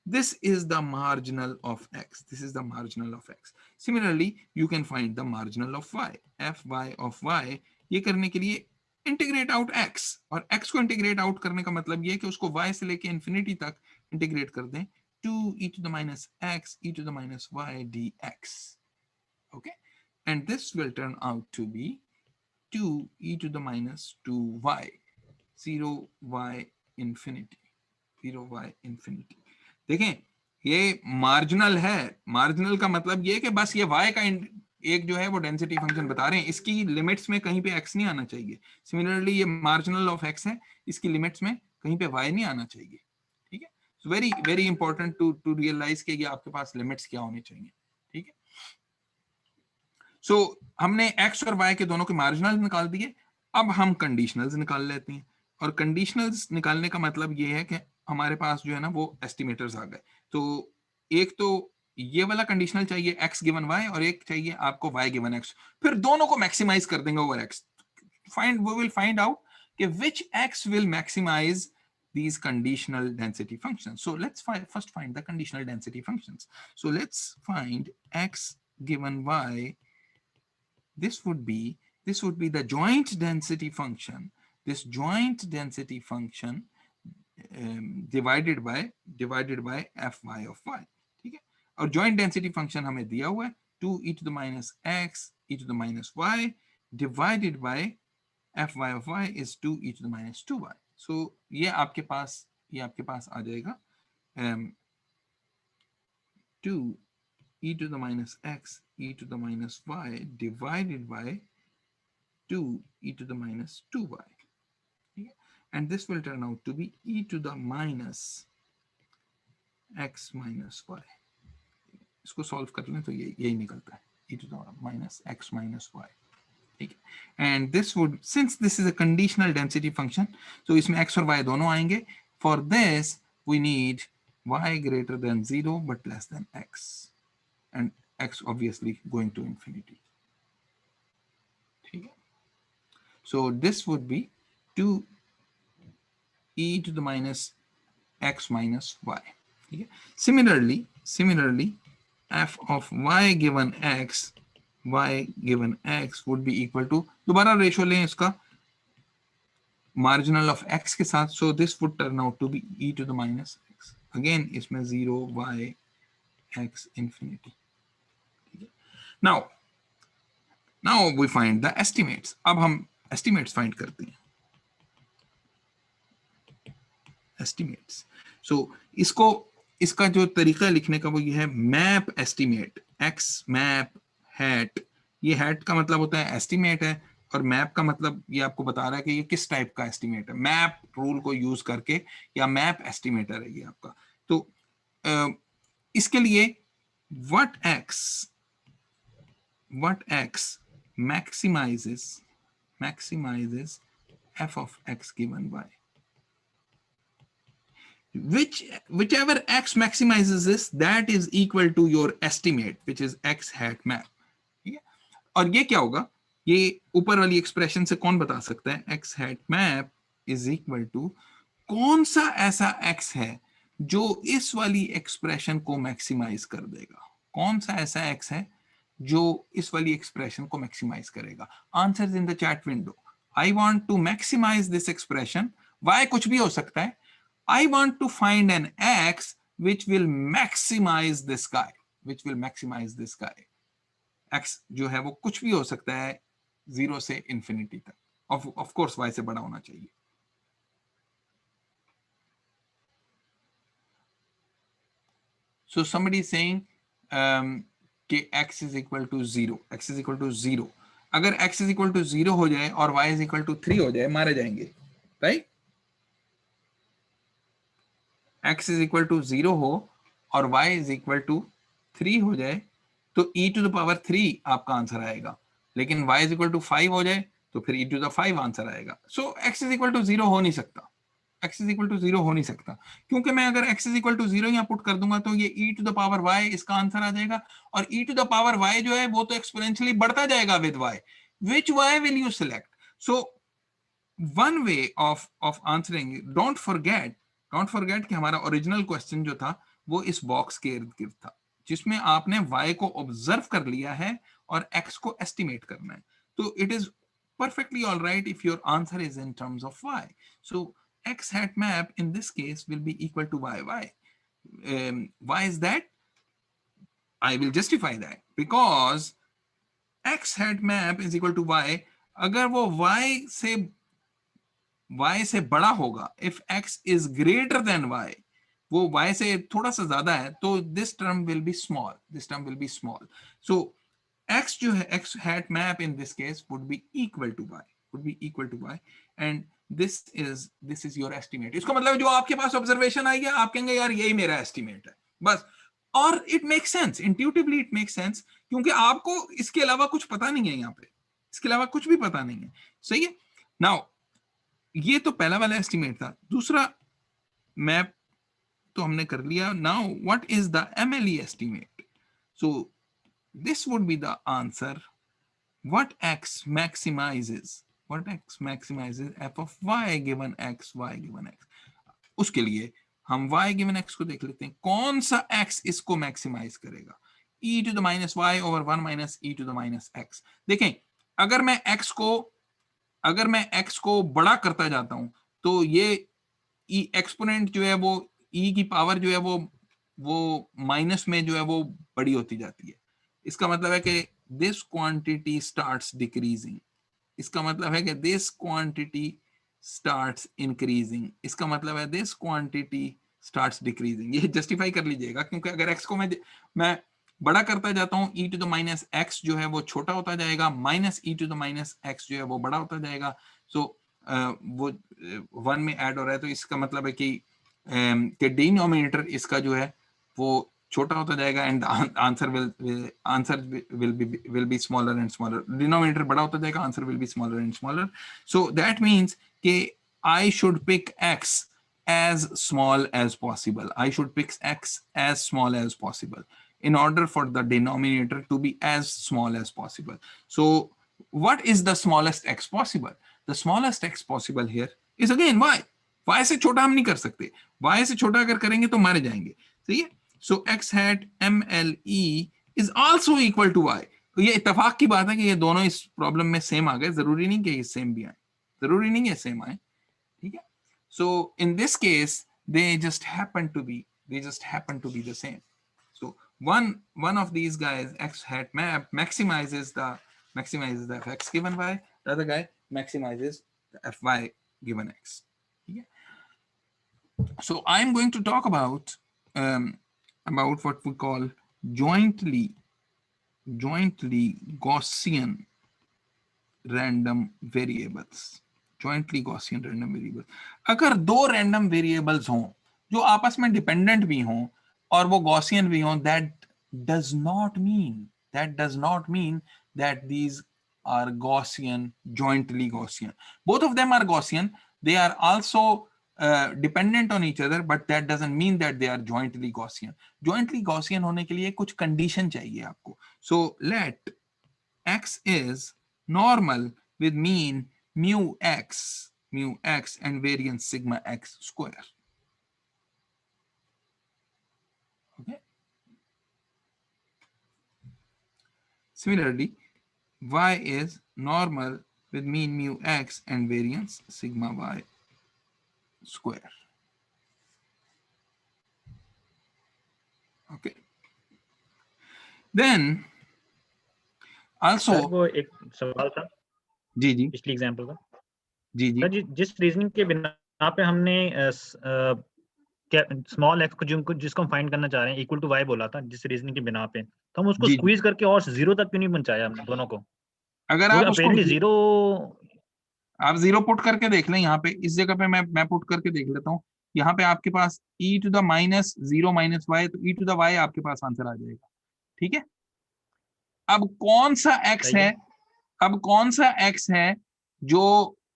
This is the marginal of x. This is the marginal of x. Similarly, you can find the marginal of y. Fy of y, ये करने के लिए integrate out x, और x को integrate out करने का मतलब ये है कि उसको y से लेके इंफिनिटी तक इंटीग्रेट कर दें, 2e to the minus x e to the minus y dx. Okay, and this will turn out to be 2e to the minus 2y, 0y infinity, 0y infinity. देखें ये marginal है, marginal का मतलब ये कि बस ये y का एक जो है वो डेंसिटी फंक्शन बता रहे हैं, इसकी लिमिट्स में कहीं पे x नहीं आना चाहिए। सिमिलरली ये मार्जिनल ऑफ x है, इसकी लिमिट्स में कहीं पे y नहीं आना चाहिए, ठीक है। So very very important to realise कि ये आपके पास लिमिट्स क्या होनी चाहिए, ठीक है। सो हमने x और y के दोनों के मार्जिनल निकाल दिए, अब हम कंडीशनल्स निकाल लेते हैं, और कंडीशनल्स निकालने का मतलब ये है कि हमारे पास जो है ना वो एस्टिमेटर्स आ गए। तो एक तो ये वाला कंडीशनल चाहिए x गिवन y, और एक चाहिए आपको y गिवन x, फिर दोनों को मैक्सिमाइज कर देंगे over x। we will find out कि which x will maximize these conditional density functions. So let's first find the conditional density functions. So let's find x given y. This would be the joint density function. This joint density function divided by fy of y, ठीक है। और joint density function हमें दिया हुआ है 2e to the minus x e to the minus y divided by fy of y is 2e to the minus 2y. So ये आपके पास आ जाएगा 2e to the minus x e to the minus y divided by 2e to the minus 2y. And this will turn out to be e to the minus x minus y. इसको solve कर लें तो यही निकलता है, e to the minus x minus y, ठीक है। And this would, since this is a conditional density function, so इसमें x और y दोनों आएंगे. For this we need y greater than 0 but less than x, and x obviously going to infinity, ठीक है। So this would be 2e to the minus x minus y. Okay. Similarly, f of y given x would be equal to, दोबारा ratio लें इसका marginal of x के साथ, so this would turn out to be e to the minus x. Again इसमें 0 y x infinity. Now we find the estimates. अब हम estimates find करते हैं. Estimates. So इसका जो तरीका लिखने का वो ये है map estimate, x map hat. ये हैट का मतलब होता है एस्टिमेट है, और मैप का मतलब ये आपको बता रहा है कि ये किस टाइप का एस्टिमेट है, मैप रूल को यूज करके, या मैप एस्टिमेटर है ये आपका। तो इसके लिए what x maximizes f of x given y, whichever x maximizes this, that is equal to your estimate, which is x hat map, ठीक है। और ये क्या होगा, ये ऊपर वाली एक्सप्रेशन से कौन बता सकता है, x hat map is equal to कौन सा ऐसा x है जो इस वाली एक्सप्रेशन को मैक्सिमाइज कर देगा, कौन सा ऐसा x है जो इस वाली एक्सप्रेशन को मैक्सिमाइज करेगा। Answers in the chat window. I want to maximise this expression, y कुछ भी हो सकता है, I want to find an x which will maximize this guy, x जो है वो कुछ भी हो सकता है 0 से infinity तक, of course y से बड़ा होना चाहिए। So somebody is saying कि x is equal to 0, x is equal to 0, अगर x इज इक्वल टू 0 हो जाए और y इज इक्वल टू 3 हो जाए, मारे जाएंगे, right? x is equal to 0 हो और y इज इक्वल टू 3 हो जाए तो e टू द पावर 3 आपका आंसर आएगा, लेकिन y इज इक्वल टू 5 हो जाए तो फिर e टू द 5 आंसर आएगा। सो x इज इक्वल टू 0 हो नहीं सकता, x इज इक्वल टू 0 हो नहीं सकता, क्योंकि मैं अगर x इज इक्वल टू 0 यहाँ पुट कर दूंगा तो ये e to the power y इसका आंसर आ जाएगा, और e to the power y जो है वो तो एक्सपोनेंशियली बढ़ता जाएगा with y, which y will you select? So one way of answering, don't forget कि हमारा ओरिजिनल क्वेश्चन जो था वो इस बॉक्स के इर्द गिर्द था, जिसमें आपने y को ऑब्जर्व कर लिया है और x को एस्टिमेट करना है। तो it is perfectly all right if your answer is in terms of y. So x hat map in this case will be equal to y. Why is that? I will justify that because x hat map is equal to y, अगर वो y से बड़ा होगा, if x is greater than y, वो y से थोड़ा सा ज्यादा है, तो this term will be small. So x जो है, x hat map in this case would be equal to y, and this is your estimate. इसका मतलब जो आपके पास ऑब्जर्वेशन आएगा, आप कहेंगे यार यही मेरा एस्टिमेट है बस, और it make sense, intuitively it make sense, क्योंकि आपको इसके अलावा कुछ पता नहीं है, यहाँ पे इसके अलावा कुछ भी पता नहीं है, सही है। नाउ ये तो पहला वाला एस्टिमेट था, दूसरा मैप तो हमने कर लिया। Now what is the MLE estimate? So this would be the answer. What x maximizes f of y given x, उसके लिए हम y given x को देख लेते हैं, कौन सा x इसको मैक्सिमाइज करेगा? e to the minus y over 1 minus e to the minus x। देखें, अगर मैं x को बड़ा करता जाता हूं तो ये e एक्सपोनेंट जो है वो e की पावर जो है वो माइनस में जो है वो बड़ी होती जाती है। इसका मतलब है कि दिस क्वांटिटी स्टार्ट्स डिक्रीजिंग, इसका मतलब है कि दिस क्वांटिटी स्टार्ट्स इंक्रीजिंग, इसका मतलब है दिस क्वांटिटी स्टार्ट्स डिक्रीजिंग। ये जस्टिफाई कर लीजिएगा, क्योंकि अगर x को मैं बड़ा करता जाता हूं, e to the minus x जो है वो छोटा होता जाएगा, minus e to the minus x जो है वो बड़ा होता जाएगा। सो वो 1 में ऐड हो रहा है, तो इसका मतलब है कि डिनोमिनेटर इसका जो है वो छोटा होता जाएगा, and answer will be smaller and smaller. Denominator बड़ा होता जाएगा, answer will be smaller and smaller. So that means कि I should pick x as small as possible. I should pick x as small as possible in order for the denominator to be as small as possible. So what is the smallest x possible? The smallest x possible here is again y. y से छोटा हम नहीं कर सकते, y से छोटा अगर करेंगे तो मारे जाएंगे, सही है। So x hat MLE is also equal to y. तो ये इत्तेफाक की बात है कि ये दोनों इस प्रॉब्लम में सेम आ गए, जरूरी नहीं कि ये सेम भी आए, जरूरी नहीं है सेम आए, ठीक है। So in this case they just happen to be the same. So one of these guys, x hat map, maximizes the fx given y, the other guy maximizes the fy given x. Yeah. So I'm going to talk about what we call jointly Gaussian random variables. अगर दो random variables हों जो आपस में dependent भी हों और वो गॉसियन भी हों, that does not mean that these are Gaussian, jointly Gaussian. Both of them are Gaussian. They are also dependent on each other, but that doesn't mean that they are jointly Gaussian. Jointly Gaussian होने के लिए कुछ condition चाहिए आपको. So let x is normal with mean mu x and variance sigma x square. Okay. Similarly, y is normal with mean mu x and variance sigma y square. Okay. Then also वो एक सवाल था जी पिछली example का। जी sir जिस reasoning के बिना पे हमने स्मॉल एक्स को जिसको हम फाइंड करना चाह रहे हैं इक्वल टू वाई बोला था जिस रीजनिंग की बिना पे, तो हम उसको जी स्क्वीज करके और जीरो तक क्यों नहीं पहुंचाया हमने दोनों को? अगर क्योंकि आप उसको अपेरेंटली जीरो, आप जीरो पुट करके देख लें, यहाँ पे इस जगह पे मैं पुट करके देख लेता हूँ। यहाँ पे आपके पास e to the minus 0 minus y, तो e टू द वाई आपके पास आंसर आ जाएगा। ठीक है, अब कौन सा x सही है, है। अब कौन सा x है जो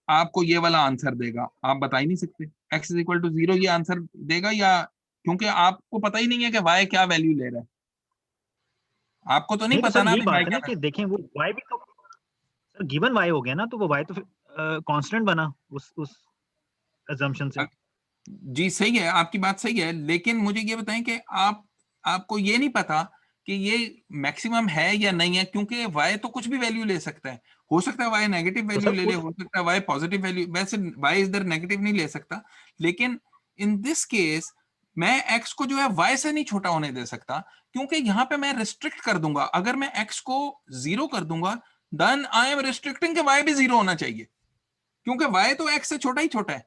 आपको ये वाला आंसर देगा? आप बता ही नहीं सकते। x इज इक्वल टू 0 ये आंसर देगा, या क्योंकि आपको पता ही नहीं है कि y क्या वैल्यू ले रहा है, आपको तो नहीं नहीं तो पता सर ना यही भी बात y है क्या ना कि देखें वो वाई भी तो सर गिवन वाई हो गया ना, तो वो वाई तो फिर कांस्टेंट बना उस assumption से। जी सही है, आपकी बात सही है, लेकिन मुझे ये बताएं कि आपको ये नहीं पता कि ये मैक्सिमम है या नहीं है, क्योंकि y तो कुछ भी वैल्यू ले सकता है। हो सकता है y नेगेटिव तो वैल्यू सर ले ले, हो सकता है y पॉजिटिव वैल्यू, वैसे y इधर नेगेटिव नहीं ले सकता, लेकिन इन दिस केस मैं x को जो है y से नहीं छोटा होने दे सकता, क्योंकि यहाँ पे मैं रिस्ट्रिक्ट कर दूंगा। अगर मैं x को 0 कर दूंगा, देन आई एम रिस्ट्रिक्टिंग कि y भी 0 होना चाहिए, क्योंकि y तो x से छोटा ही छोटा है।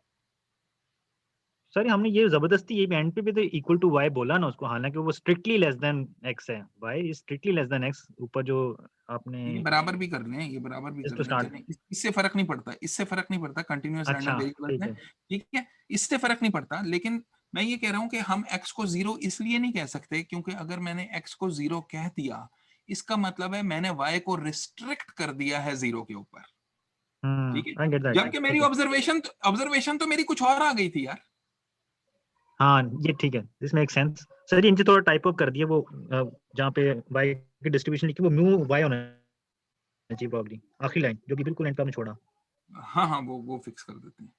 सर हमने ये जबरदस्ती ये एंड पे भी तो इक्वल टू वाई बोला ना उसको, हालांकि वो स्ट्रिक्टली लेस देन एक्स है, y is strictly less than x ऊपर जो आपने ये बराबर भी कर लें, ये बराबर भी इस कर टू लें, स्टार्ट। चलें, इससे फर्क नहीं पड़ता, इससे फर्क नहीं पड़ता, कंटिन्यूअस रैंडम अच्छा वेरिएबल ठीक में। है। ठीक है, इससे फर्क नहीं पड़ता, लेकिन मैं ये कह रहा हूं कि हम x को 0 इसलिए नहीं कह सकते, क्योंकि अगर मैंने x को 0 कह दिया, इसका मतलब है मैंने y को रिस्ट्रिक्ट कर दिया है 0 के ऊपर। ठीक है, आई गेट दैट, जबकि मेरी ठीक है। ऑब्जर्वेशन तो मेरी कुछ और आ गई थी यार। हाँ ये ठीक है, दिस मेक सेंस। सर इनसे थोड़ा टाइप अप कर दिया वो जहाँ पे वाई की डिस्ट्रीब्यूशन लिखी वो म्यू वाई होना चाहिए प्रॉब्ली, आखिरी लाइन जो कि बिल्कुल एंड पे हमने छोड़ा। हाँ हाँ, वो फिक्स कर देते हैं,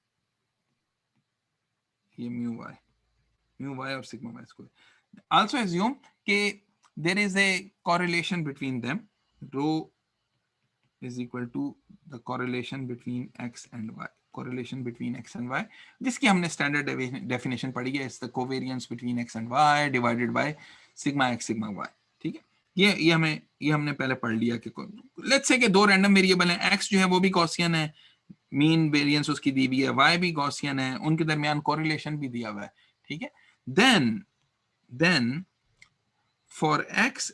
ये म्यू वाई और sigma Y square. Also assume कि there is a correlation between them, rho is equal to the correlation between x and y, correlation between x and y, जिसकी हमने स्टैंडर्ड डेफिनेशन पढ़ी है, it's the covariance between x and y divided by sigma x sigma y। ठीक है, ये हमने पहले पढ़ लिया कि लेट्स से कि दो रैंडम वेरिएबल हैं, x जो है वो भी गॉसियन है, मीन वेरिएंस उसकी दी हुई है, y भी गॉसियन है, उनके दरमियान कोरिलेशन भी दिया हुआ है। ठीक है, then for x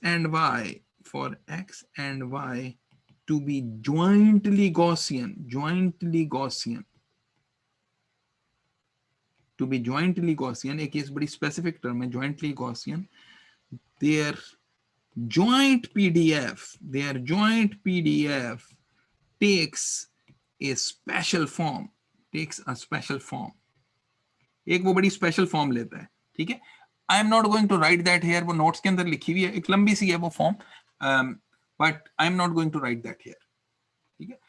and y to be jointly Gaussian, to be jointly Gaussian, एक इस बड़ी स्पेसिफिक टर्म है jointly Gaussian, their joint PDF takes a special form, एक वो बड़ी स्पेशल फॉर्म लेता है। ठीक है, I am not going to write that here, वो नोट्स के अंदर लिखी हुई है, एक लंबी सी है वो form, but I am not going to write that here. ठीक है,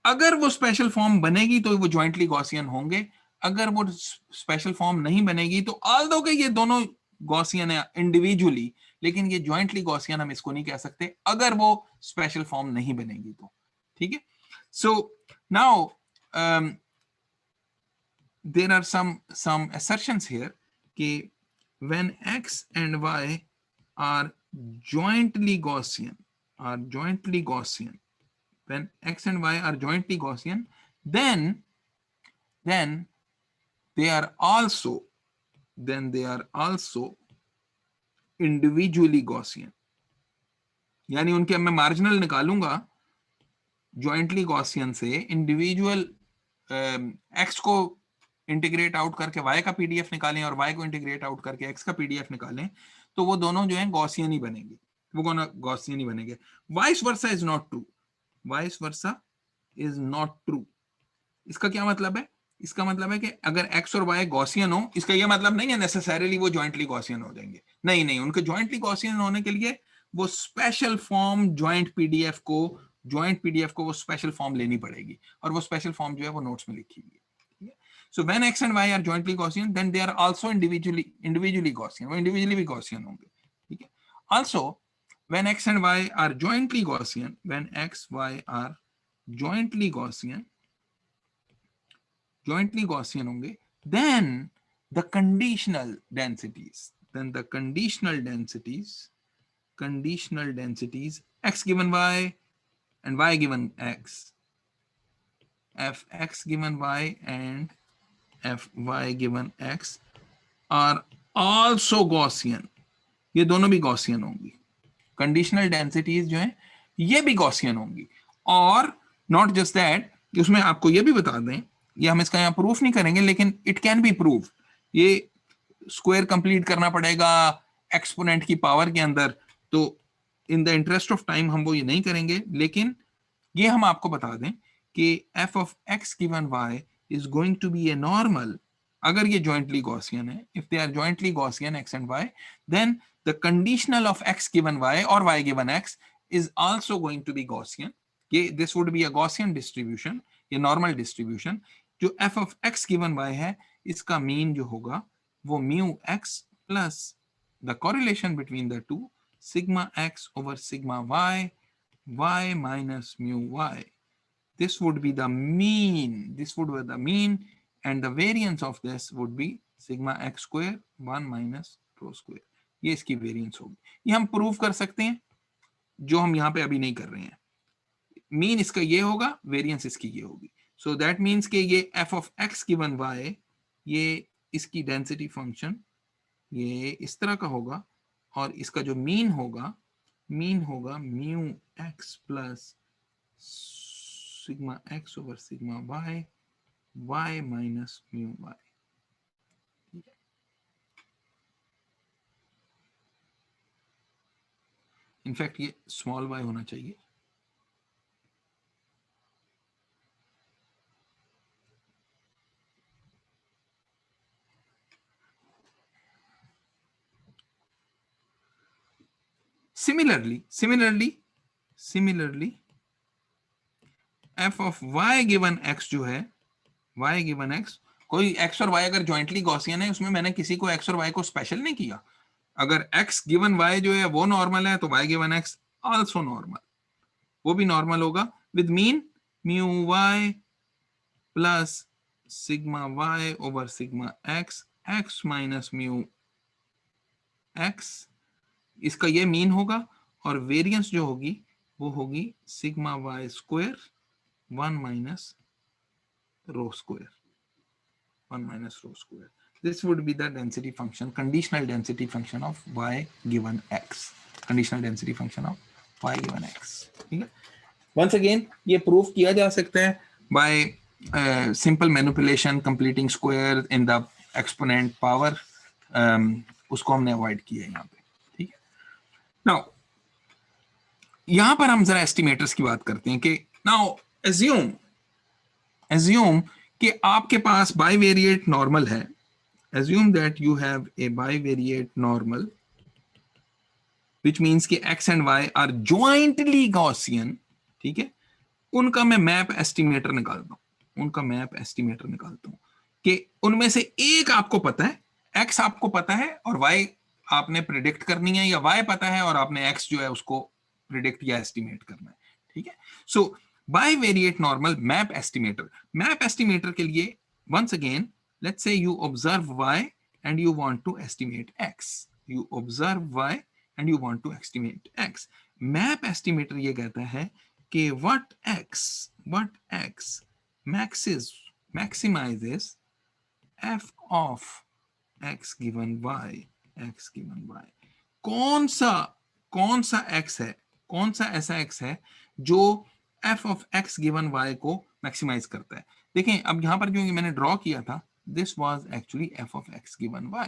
अगर वो स्पेशल फॉर्म बनेगी तो वो ज्वाइंटली गॉसियन होंगे, अगर वो स्पेशल फॉर्म नहीं बनेगी तो ऑल्दो के ये दोनों गॉसियन है इंडिविजुअली, लेकिन ये ज्वाइंटली गॉसियन हम इसको नहीं कह सकते अगर वो स्पेशल फॉर्म नहीं बनेगी तो। ठीक है, so now there are some assertions here कि when x and y are jointly Gaussian, when x and y are jointly Gaussian, then they are also individually Gaussian, यानी उनके मैं मार्जिनल निकालूंगा ज्वाइंटली गॉसियन से, इंडिविजुअल x को integrate out करके y का PDF निकालें और y को इंटीग्रेट आउट करके x का पीडीएफ निकालें, तो वो दोनों जो हैं गॉसियन ही बनेंगे, गॉसियन ही बनेंगे। Vice versa is not true. इसका क्या मतलब है? इसका मतलब है कि अगर x और y गॉसियन हो, इसका यह मतलब नहीं है नेसेसरीली वो ज्वाइंटली गॉसियन हो जाएंगे, नहीं, उनके ज्वाइंटली गॉसियन होने के लिए वो स्पेशल फॉर्म ज्वाइंट पीडीएफ को वो स्पेशल फॉर्म लेनी पड़ेगी, और वो स्पेशल फॉर्म जो है वो नोट्स में लिखी हुई है। So when x and y are jointly Gaussian, then they are also individually Gaussian, वो individually भी Gaussian होंगे। ठीक है, also when x and y are jointly Gaussian, होंगे, then the conditional densities x given y and y given x, fx given y and fy given x are also Gaussian, ये दोनों भी Gaussian होंगी। Conditional densities जो है ये भी Gaussian होंगी। और नॉट जस्ट दैट, उसमें आपको ये भी बता दें, ये हम इसका यहाँ प्रूफ नहीं करेंगे लेकिन इट कैन बी प्रूव, ये स्क्वायर कंप्लीट करना पड़ेगा एक्सपोनेंट की पावर के अंदर, तो in the interest of time हम वो ये नहीं करेंगे, लेकिन ये हम आपको बता दें कि f of x given y is going to be a normal अगर ये jointly Gaussian है, if they are jointly Gaussian x and y, then the conditional of x given y or y given x is also going to be Gaussian. ये this would be a Gaussian distribution, ये normal distribution. जो f of x given y है, इसका mean जो होगा वो mu x plus the correlation between the two, sigma x over sigma y, y minus mu y. This would be the mean. This would be the mean, and the variance of this would be sigma x square 1 minus rho square. ये इसकी variance होगी। ये हम prove कर सकते हैं, जो हम यहाँ पे अभी नहीं कर रहे हैं। मीन इसका ये होगा, वेरिएंस इसकी ये होगी। सो दैट मीन्स कि ये f of x given y, ये इसकी डेंसिटी फंक्शन ये इस तरह का होगा, और इसका जो मीन होगा mu x plus sigma x over sigma y, y minus mu y। In fact ये स्मॉल y होना चाहिए। Similarly, f of y given x जो है, y given x, कोई x और y अगर जॉइंटली गॉसियन है, उसमें मैंने किसी को x और y को स्पेशल नहीं किया। अगर x given y जो है वो नॉर्मल है, तो y given x also normal, वो भी नॉर्मल होगा with mean mu y plus sigma y over sigma x, x minus mu x, इसका ये मीन होगा, और वेरिएंस जो होगी वो होगी sigma y square 1 minus rho square, 1 minus rho square. This would be the density function, conditional density function of y given x, conditional density function of y given x। ठीक है, once again ये proof किया जा सकता है by simple manipulation, completing square in the exponent power, उसको हमने avoid किया है यहाँ पे। ठीक है, नाउ यहां पर हम जरा एस्टिमेटर्स की बात करते हैं कि नाउ assume कि आपके पास बाइवेरिएट नॉर्मल है, assume that you have a bivariate normal which means कि x and y are jointly Gaussian। ठीक है, उनका मैं मैप एस्टिमेटर निकालता हूं कि उनमें से एक आपको पता है, x आपको पता है और y आपने प्रिडिक्ट करनी है, या y पता है और आपने x जो है उसको प्रिडिक्ट या एस्टिमेट करना है। ठीक है, सो बाइवेरिएट नॉर्मल मैप एस्टिमेटर के लिए once again let's say you observe y and you want to estimate x, you observe y and you want to estimate x। Map estimator ये कहता है कि what x maximizes f of x given y, कौन सा x है, कौन सा ऐसा x है जो f of x given y को मैक्सिमाइज करता है। देखें, अब यहां पर जो मैंने ड्रॉ किया था, this was actually f of x given y।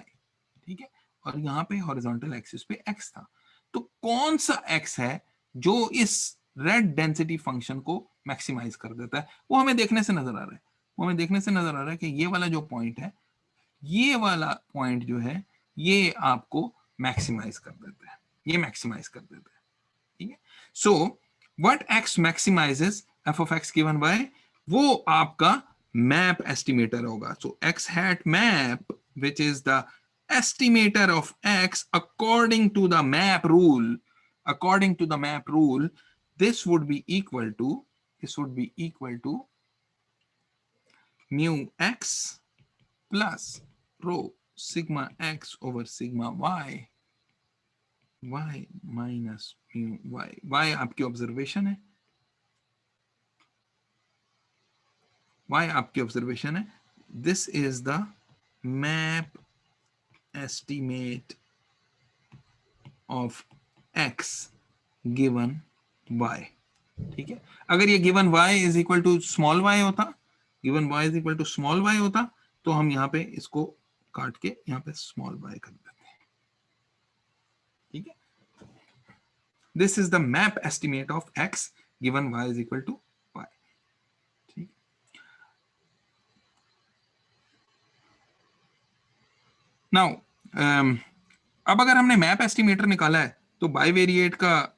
ठीक है, और यहां पे हॉरिजॉन्टल एक्सिस पे x था, तो कौन सा x है जो इस रेड डेंसिटी फंक्शन को मैक्सिमाइज कर देता है, वो हमें देखने से नजर आ रहा है कि ये वाला जो पॉइंट है, ये वाला पॉइंट जो है ये आपको मैक्सिमाइज कर देता है, ठीक है। So what x मैक्सिमाइजेस f of x given by, वो आपका मैप एस्टिमेटर होगा। सो x hat map which is the estimator of x according to the map rule, this would be equal to mu x plus rho sigma x over sigma y, minus mu y आपकी observation है, this is the map estimate of x given y, ठीक है। अगर ये given y is equal to small y होता, given y is equal to small y होता, तो हम यहाँ पे इसको काट के यहाँ पे स्मॉल y कर देते हैं, ठीक है। This is the MAP estimate of x given y is equal to y, ठीक। नाउ अब अगर हमने मैप एस्टिमेटर निकाला है तो बाइवेरिएट का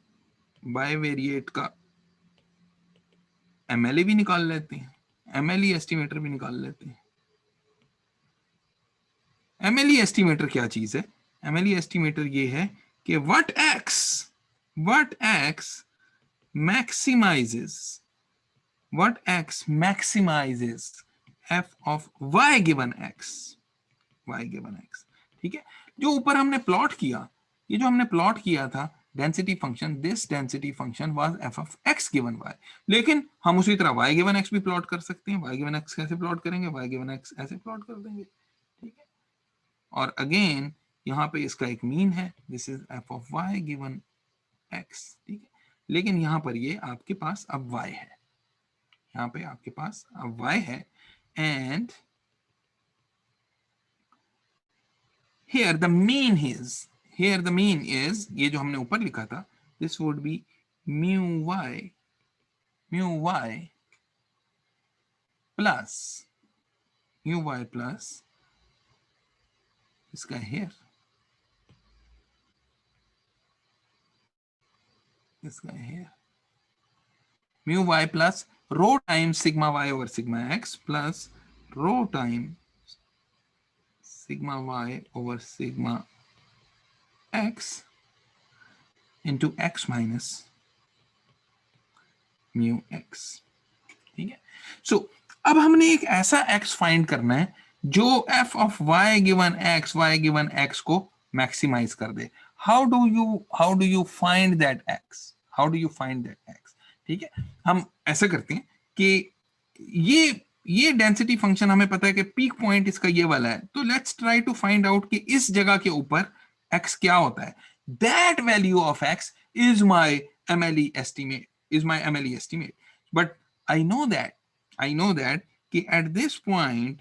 MLE भी निकाल लेते हैं, MLE एस्टिमेटर भी निकाल लेते हैं। MLE एस्टिमेटर क्या चीज है? MLE एस्टिमेटर ये है कि what x maximizes f of y given x, ठीक है। जो ऊपर हमने प्लॉट किया, ये जो हमने प्लॉट किया था density function, this density function was f of x given y, लेकिन हम उसी तरह y given x भी प्लॉट कर सकते हैं। y given x कैसे प्लॉट करेंगे? y given x ऐसे प्लॉट कर देंगे, ठीक है। और अगेन यहाँ पे इसका एक मीन है, this is f of y given x, ठीक है। लेकिन यहाँ पर ये आपके पास अब y है, यहाँ पे आपके पास अब y है, and here the mean is ये जो हमने ऊपर लिखा था, this would be mu y plus इसका here, mu y plus rho times sigma y over sigma x plus rho times sigma y over sigma x into x minus mu x, ठीक है। सो अब हमने एक ऐसा x फाइंड करना है जो f of y given x को मैक्सिमाइज कर दे। How do you find that x? ठीक है, हम ऐसा करते हैं कि ये डेंसिटी फंक्शन हमें पता है कि पीक पॉइंट इसका ये वाला है, तो let's try to find out कि इस जगह के ऊपर x क्या होता है। That value of x is my MLE estimate, but I know that कि at this point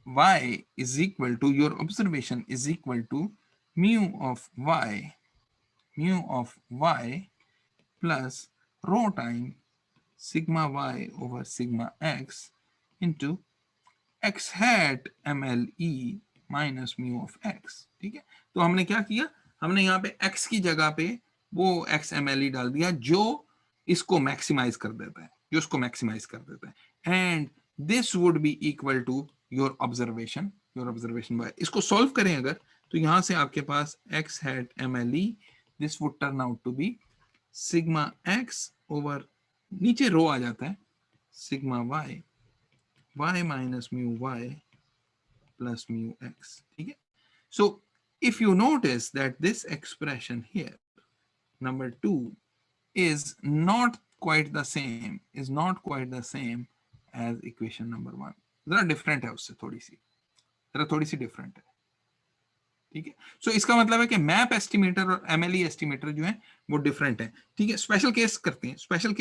y is equal to, your observation is equal to mu of y plus rho time sigma y over sigma x into x hat MLE minus mu of x, ठीक है। तो हमने क्या किया, हमने यहाँ पे x की जगह पे वो x MLE डाल दिया जो इसको मैक्सिमाइज कर देता है, and this would be equal to your observation by. इसको सॉल्व करें अगर, तो यहां से आपके पास x hat MLE, this would turn out to be sigma x over, नीचे रो आ जाता है, sigma y minus mu y plus mu x, ठीक है। सो if you notice that this expression here, number 2, is not quite the same as equation number 1, जरा different है उससे, थोड़ी सी डिफरेंट है, ठीक है। सो इसका मतलब है कि मैप एस्टिमेटर और MLE एस्टिमेटर जो है वो डिफरेंट है, ठीक है। स्पेशल केस करते हैं। स्पेशल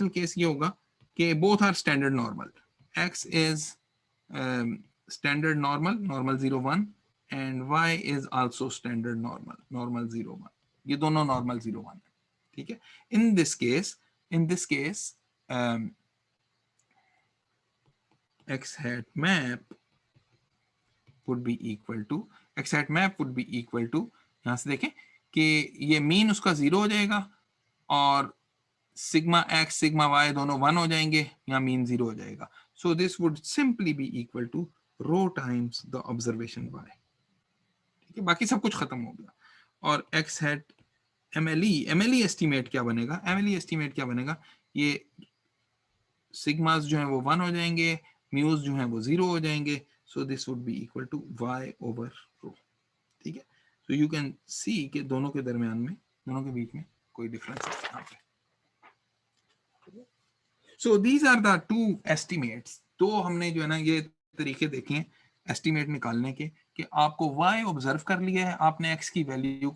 केस ये होगा कि both are standard normal, x is standard normal 0 1 and y is also standard normal 0 1, ये दोनों नॉर्मल 0 1 है, ठीक है। इन this case x hat map would be equal to यहां से देखें कि ये मीन उसका 0 हो जाएगा और सिग्मा x सिग्मा y दोनों 1 हो जाएंगे, यहाँ मीन 0 हो जाएगा। So this would simply be equal to rho times the observation y, ठीक है। बाकी सब कुछ खत्म हो गया। और x hat MLE एस्टिमेट क्या बनेगा, ये सिग्मास जो है वो 1 हो जाएंगे, म्यूज जो है वो 0 हो जाएंगे। So this would be equal to y over rho, ठीक है। सो यू कैन सी कि दोनों के बीच में कोई डिफरेंस है यहाँ पे। So these are the 2 estimates. तो हमने जो है ना ये तरीके देखें एस्टिमेट निकालने के कि आपको y ऑब्जर्व कर लिया है, आपने x की वैल्यू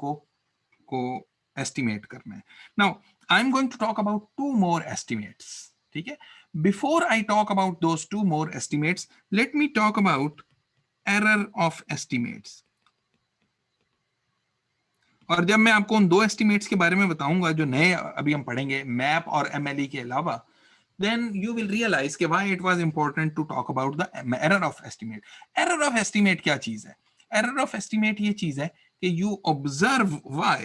को एस्टिमेट करना है. Now I am going to talk about two more estimates. ठीक है, before I talk about those two more estimates, let me talk about error of estimates. और जब मैं आपको उन दो एस्टिमेट्स के बारे में बताऊंगा जो नए अभी हम पढ़ेंगे मैप और MLE के अलावा, then you will realize कि why it was important to talk about the error of estimate. Error of estimate क्या चीज है? Error of estimate ये चीज है कि you observe y,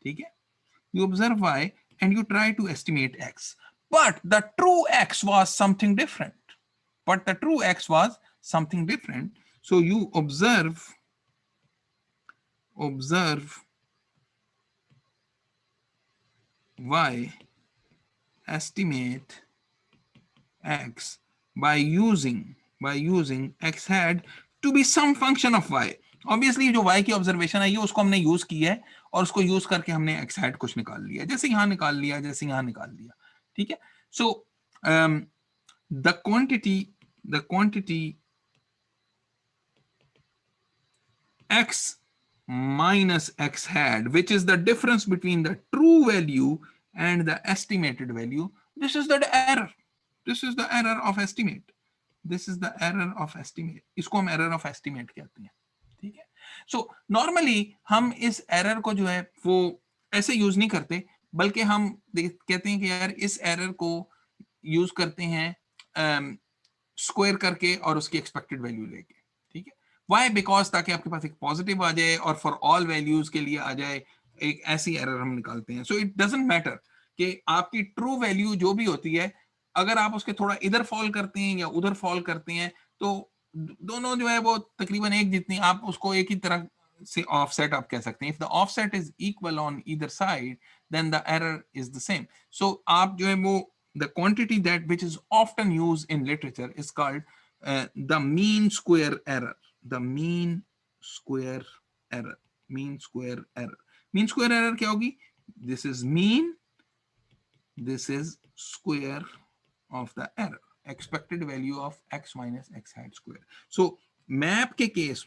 ठीक है? You observe y and you try to estimate x, but the true x was something different. So you observe y, estimate x by using x hat to be some function of y. Obviously जो y की observation है ये उसको हमने use किया है और उसको यूज करके हमने x hat कुछ निकाल लिया, जैसे यहाँ निकाल लिया, जैसे यहाँ निकाल लिया. ठीक है, so the quantity x minus x hat, which is the difference between the true value and the estimated value, this is the error. This is the error of estimate. इसको हम error of estimate कहते हैं. ठीक है, so normally हम इस error को जो है वो ऐसे यूज नहीं करते, बल्कि हम कहते हैं कि यार इस error को यूज करते हैं स्क्वायर करके और उसकी एक्सपेक्टेड वैल्यू लेके. ठीक है, वाई? बिकॉज ताकि आपके पास एक पॉजिटिव आ जाए और फॉर ऑल वैल्यूज के लिए आ जाए, एक ऐसी एरर हम निकालते हैं. सो इट डजंट मैटर कि आपकी ट्रू वैल्यू जो भी होती है, अगर आप उसके थोड़ा इधर फॉल करते हैं या उधर फॉल करते हैं तो दोनों जो है वो तकरीबन एक जितनी, आप उसको एक ही तरह से ऑफसेट आप कह सकते हैं. If the offset is equal on either side then the error is the same. So आप जो है वो the quantity that which is often used in literature is called the mean square error. Mean square error क्या होगी? This is mean, this is square of the error, expected value of x minus x hat square. So map के case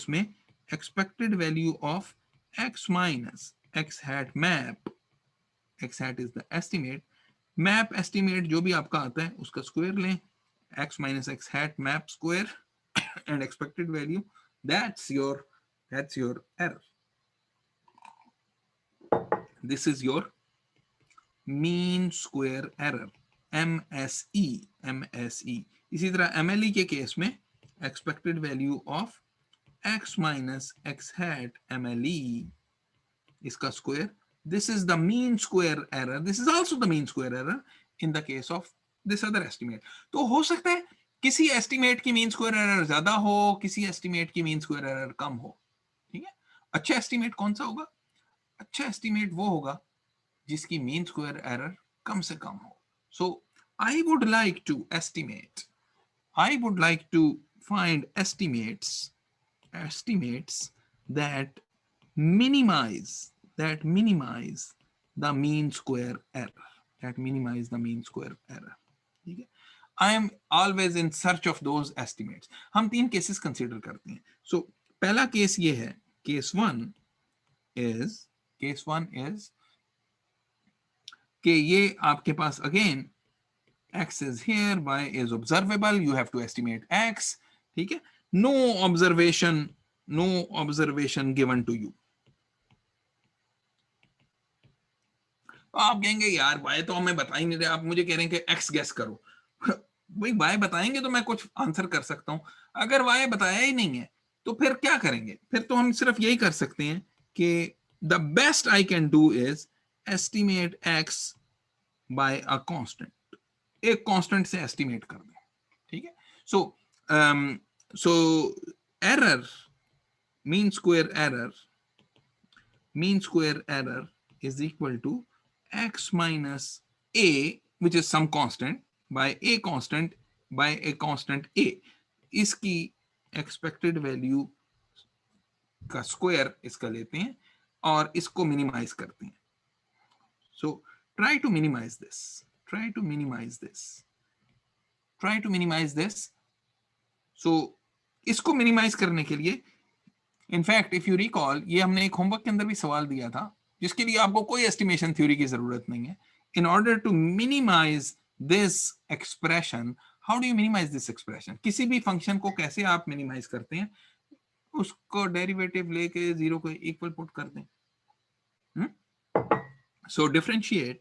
में expected value of x minus x hat map, x hat is the estimate, map estimate जो भी आपका आता है उसका square लें, x minus x hat map square and expected value, that's your error. This is your mean square error, MSE. इसी तरह MLE के केस में expected value of x minus x hat MLE, इसका square. This is the mean square error. This is also the mean square error in the case of this other estimate. तो हो सकता है किसी estimate की mean square error ज्यादा हो, किसी एस्टिमेट की मीन स्क्वायर एरर कम हो. ठीक है, अच्छा एस्टिमेट कौन सा होगा? अच्छा एस्टिमेट वो होगा जिसकी मीन स्क्वायर एरर कम से कम हो. So I would like to find estimates that minimize the mean square error. ठीक है, I am always in search of those estimates. हम तीन केसेस कंसीडर करते हैं. So पहला केस ये है, केस वन इज कि ये आपके पास again x is here, y is observable, you have to estimate x. ठीक है, no observation given to you. आप कहेंगे यार y तो हमें बता ही नहीं रहे, आप मुझे कह रहे हैं कि x गेस करो. भाई y बताएंगे तो मैं कुछ आंसर कर सकता हूं, अगर y बताया ही नहीं है तो फिर क्या करेंगे? फिर तो हम सिर्फ यही कर सकते हैं कि the best I can do is estimate x by a constant. एक कांस्टेंट से एस्टिमेट कर दें. ठीक है, so error, mean square error is equal to x minus a, which is some constant, by a constant a. इसकी expected value का square इसका लेते हैं और इसको मिनिमाइज करते हैं. सो try to minimize this. try to minimize this. So इसको minimize करने के लिए, in fact if you recall, ये हमने एक homework के अंदर भी सवाल दिया था जिसके लिए आपको कोई estimation theory की जरूरत नहीं है. In order to minimize this expression, how do you minimize this expression? किसी भी function को कैसे आप minimize करते हैं? उसको derivative लेके 0 को equal put कर दें. So differentiate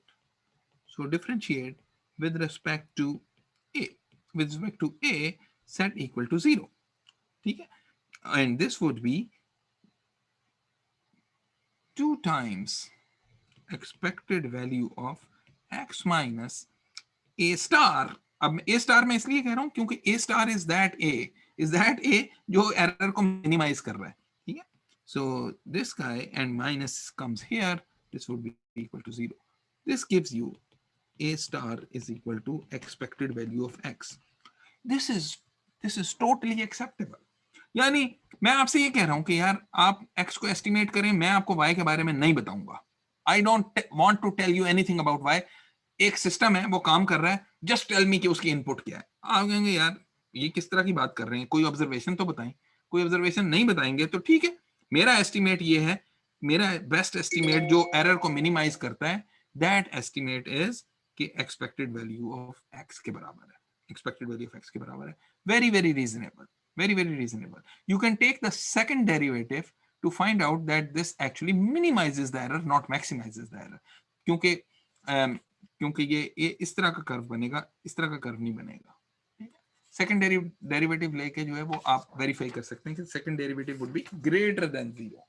with respect to a set equal to 0. ठीक है? And this would be 2 times expected value of x minus a star. अब a star मैं इसलिए कह रहा हूं क्योंकि a star is that a जो error को minimize कर रहा है. ठीक है? So this guy and minus comes here. This would be equal to 0. This gives you a star is equal to expected value of x. This is totally acceptable. यानी मैं आपसे ये कह रहा हूं कि यार आप x को estimate करें, मैं आपको y के बारे में नहीं बताऊंगा. I don't want to tell you anything about y. एक सिस्टम है, वो काम कर रहा है, just tell me कि उसकी इनपुट क्या है. आप कहेंगे यार ये किस तरह की बात कर रहे हैं, कोई ऑब्जर्वेशन तो बताएं. कोई ऑब्जर्वेशन नहीं बताएंगे तो ठीक है, मेरा एस्टिमेट ये है, मेरा बेस्ट एस्टिमेट जो एरर को मिनिमाइज करता है, दैट एस्टिमेट इज कि एक्सपेक्टेड वैल्यू ऑफ x के बराबर है. एक्सपेक्टेड वैल्यू ऑफ x के बराबर है. Very very reasonable, very very reasonable. You can take the second derivative to find out that this actually minimizes the error, not maximizes the error. क्योंकि ये इस तरह का कर्व बनेगा, इस तरह का कर्व नहीं बनेगा. सेकंड डेरिवेटिव लेके जो है वो आप वेरीफाई कर सकते हैं कि second derivative would be greater than 0.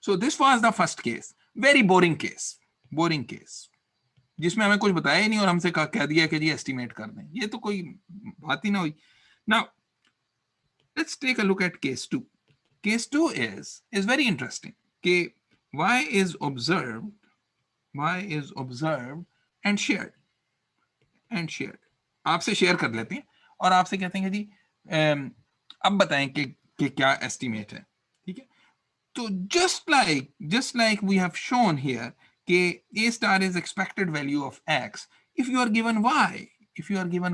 So this was the first case. Very boring case. जिसमें हमें कुछ बताया ही नहीं और हमसे कह दिया कि जी एस्टिमेट कर दें. ये तो कोई बात ही ना हुई. Now let's take a look at case 2. Case 2 is very interesting. कि y is observed and shared. आपसे शेयर कर लेते हैं और आपसे कहते हैं कि जी अब बताएं कि क्या एस्टिमेट है. ठीक है? तो just like we have shown here कि a star is expected value of x. If you are given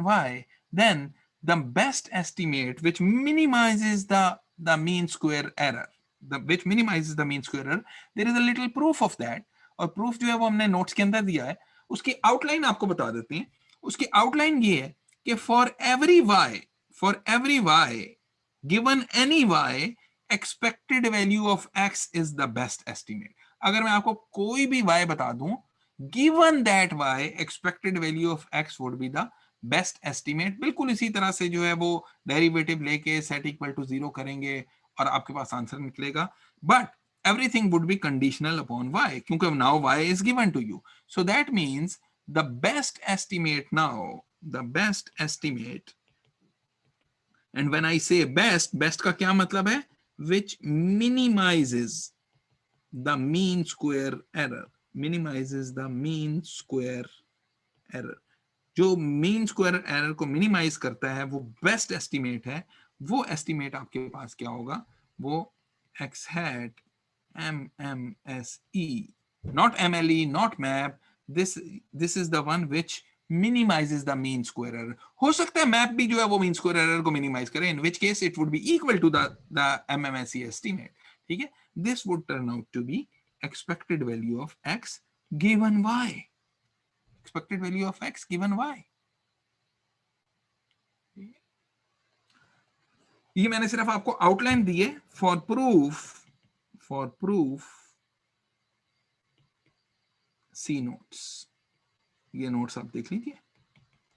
y, then the best estimate which minimizes the mean square error, there is a little proof of that. और proof जो है वो हमने notes के अंदर दिया है. उसकी outline आपको बता देते हैं. उसकी outline ये है कि for every y given any y, expected value of x is the best estimate. अगर मैं आपको कोई भी y बता दूं, given that y, expected value of x would be the best estimate. बिल्कुल इसी तरह से जो है वो डेरिवेटिव लेके set equal to 0 करेंगे और आपके पास आंसर निकलेगा. But everything would be conditional upon y, क्योंकि now y is given to you. So that means the best estimate now, and when I say best का क्या मतलब है? Which minimizes the mean square error. जो mean square error को minimize करता है वो best estimate है. वो estimate आपके पास क्या होगा? वो x hat MMSE, not MLE, not MAP. This is the one which minimizes the mean square error. हो सकता है MAP भी जो है वो mean square error को minimize करे, in which case it would be equal to the MMSE estimate. ठीक है? This would turn out to be expected value of x given y. Expected value of x given y. ये मैंने सिर्फ आपको outline दी है. For proof see notes. ये notes आप देख लीजिए,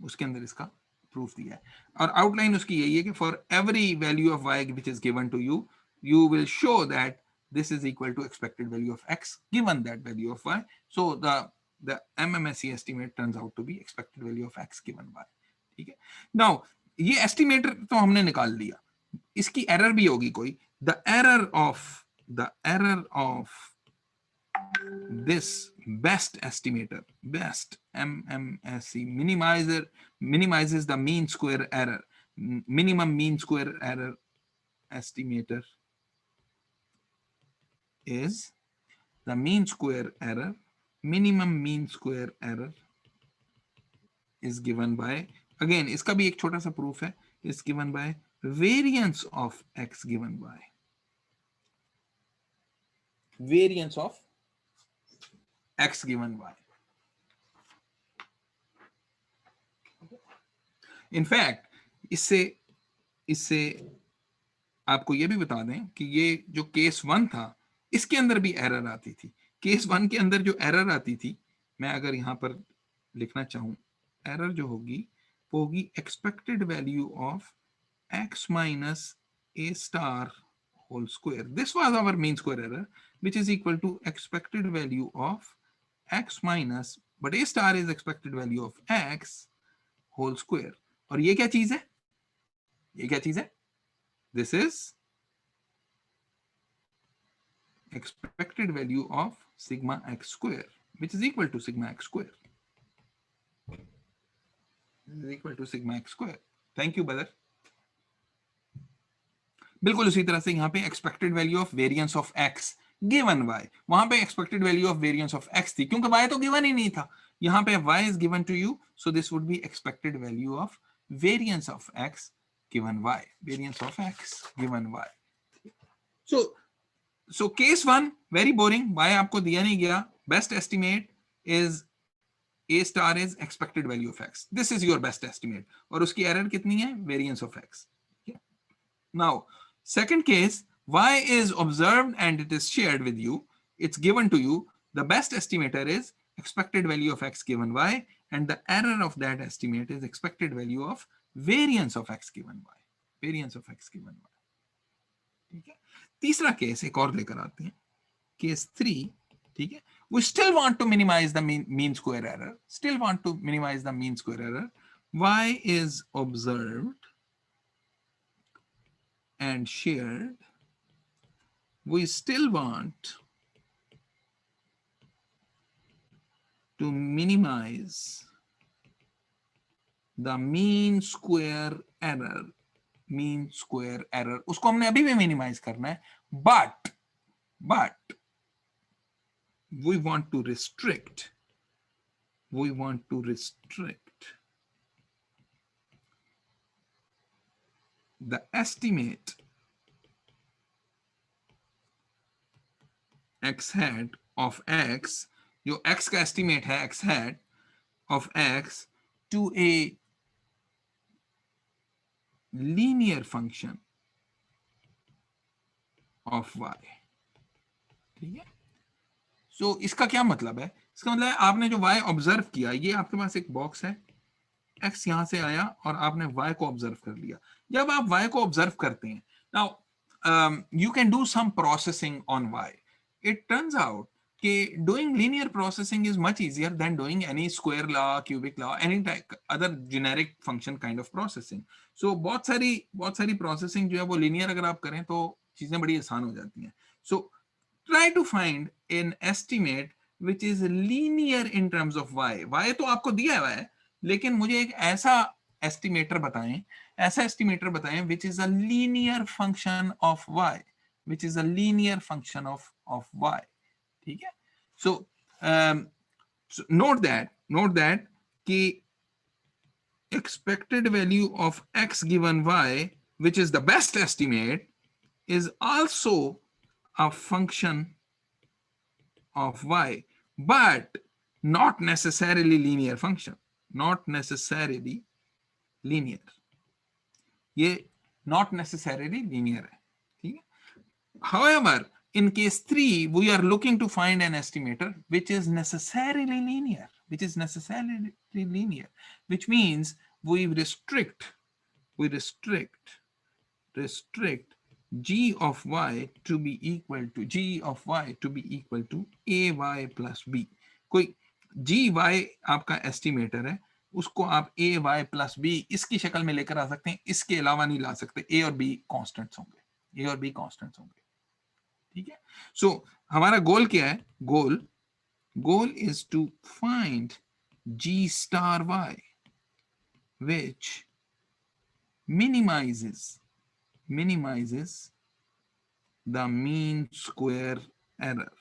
उसके अंदर इसका प्रूफ दिया है और आउटलाइन उसकी यही है कि for every value of y which is given to you, you will show that this is equal to expected value of x given that value of y. So the MMSE estimate turns out to be expected value of x given y. ठीक है? Now ये estimator तो हमने निकाल लिया, इसकी error भी होगी कोई. The error of this best estimator, best MMSE minimizes the mean square error, minimum mean square error estimator is the mean square error minimum mean square error is given by, again इसका भी एक छोटा सा proof है, is given by variance of x given by variance of x given y. In fact, इससे आपको ये भी बता दें कि ये जो केस 1 था इसके अंदर भी एरर आती थी. केस 1 के अंदर जो एरर आती थी, मैं अगर यहां पर लिखना चाहूं, एरर जो होगी वो होगी expected value of x minus a star whole square. This was our mean square error, which is equal to expected value of x minus, but a star is expected value of x whole square. और ये क्या चीज है? ये क्या चीज है? This is expected value of sigma x square, which is equal to sigma x square. This is equal to sigma x square. Thank you, brother. बिल्कुल उसी तरह से यहाँ पे expected value of variance of x given y, वहां पे expected value of variance of x थी क्योंकि y तो गिवन ही नहीं था. यहाँ पे y is given to you, so this would be expected value of variance of x given y, variance of x given y. So case 1 very boring, y आपको दिया नहीं गया. Best estimate is a star is expected value of x. This is your best estimate. और उसकी error कितनी है? Variance of x. Now second case, y is observed and it is shared with you. It's given to you. The best estimator is expected value of x given y, and the error of that estimate is expected value of variance of x given y. Variance of x given y. ठीक है. तीसरा case एक और लेकर आते हैं. Case 3. ठीक है. We still want to minimize the mean square error. Still want to minimize the mean square error. Y is observed and shared. We still want to minimize the mean square error. Mean square error उसको हमने अभी भी minimize करना है, but we want to restrict the estimate x hat of x, जो x का estimate है x hat of x to a linear function of y. ठीक है. So इसका क्या मतलब है? इसका मतलब है आपने जो y ऑब्जर्व किया, ये आपके पास एक बॉक्स है, x यहां से आया और आपने y को ऑब्जर्व कर लिया. जब आप y को ऑब्जर्व करते हैं, now you can do some processing on y. It turns out कि doing linear processing is much easier than doing any square law, cubic law, any type other generic function kind of processing. So बहुत सारी processing जो है वो linear अगर आप करें तो चीजें बड़ी आसान हो जाती हैं. So try to find an estimate which is linear in terms of y. Y तो आपको दिया हुआ है, लेकिन मुझे एक ऐसा estimator बताएं which is a linear function of y, which is a linear function of y. ठीक है. So note that कि expected value of x given y, which is the best estimate, is also a function of y, but not necessarily linear function. Not necessarily linear. ये not necessarily linear है. ठीक है. However, in case 3, we are looking to find an estimator which is necessarily linear, which means we restrict g of y to be equal to ay plus b. कोई gy आपका estimator है, उसको आप ay plus b इसकी शक्ल में लेकर आ सकते हैं, इसके अलावा नहीं ला सकते. a और b कांस्टेंट्स होंगे. ठीक है. सो हमारा गोल क्या है? गोल is to find g star y which minimizes the mean square error.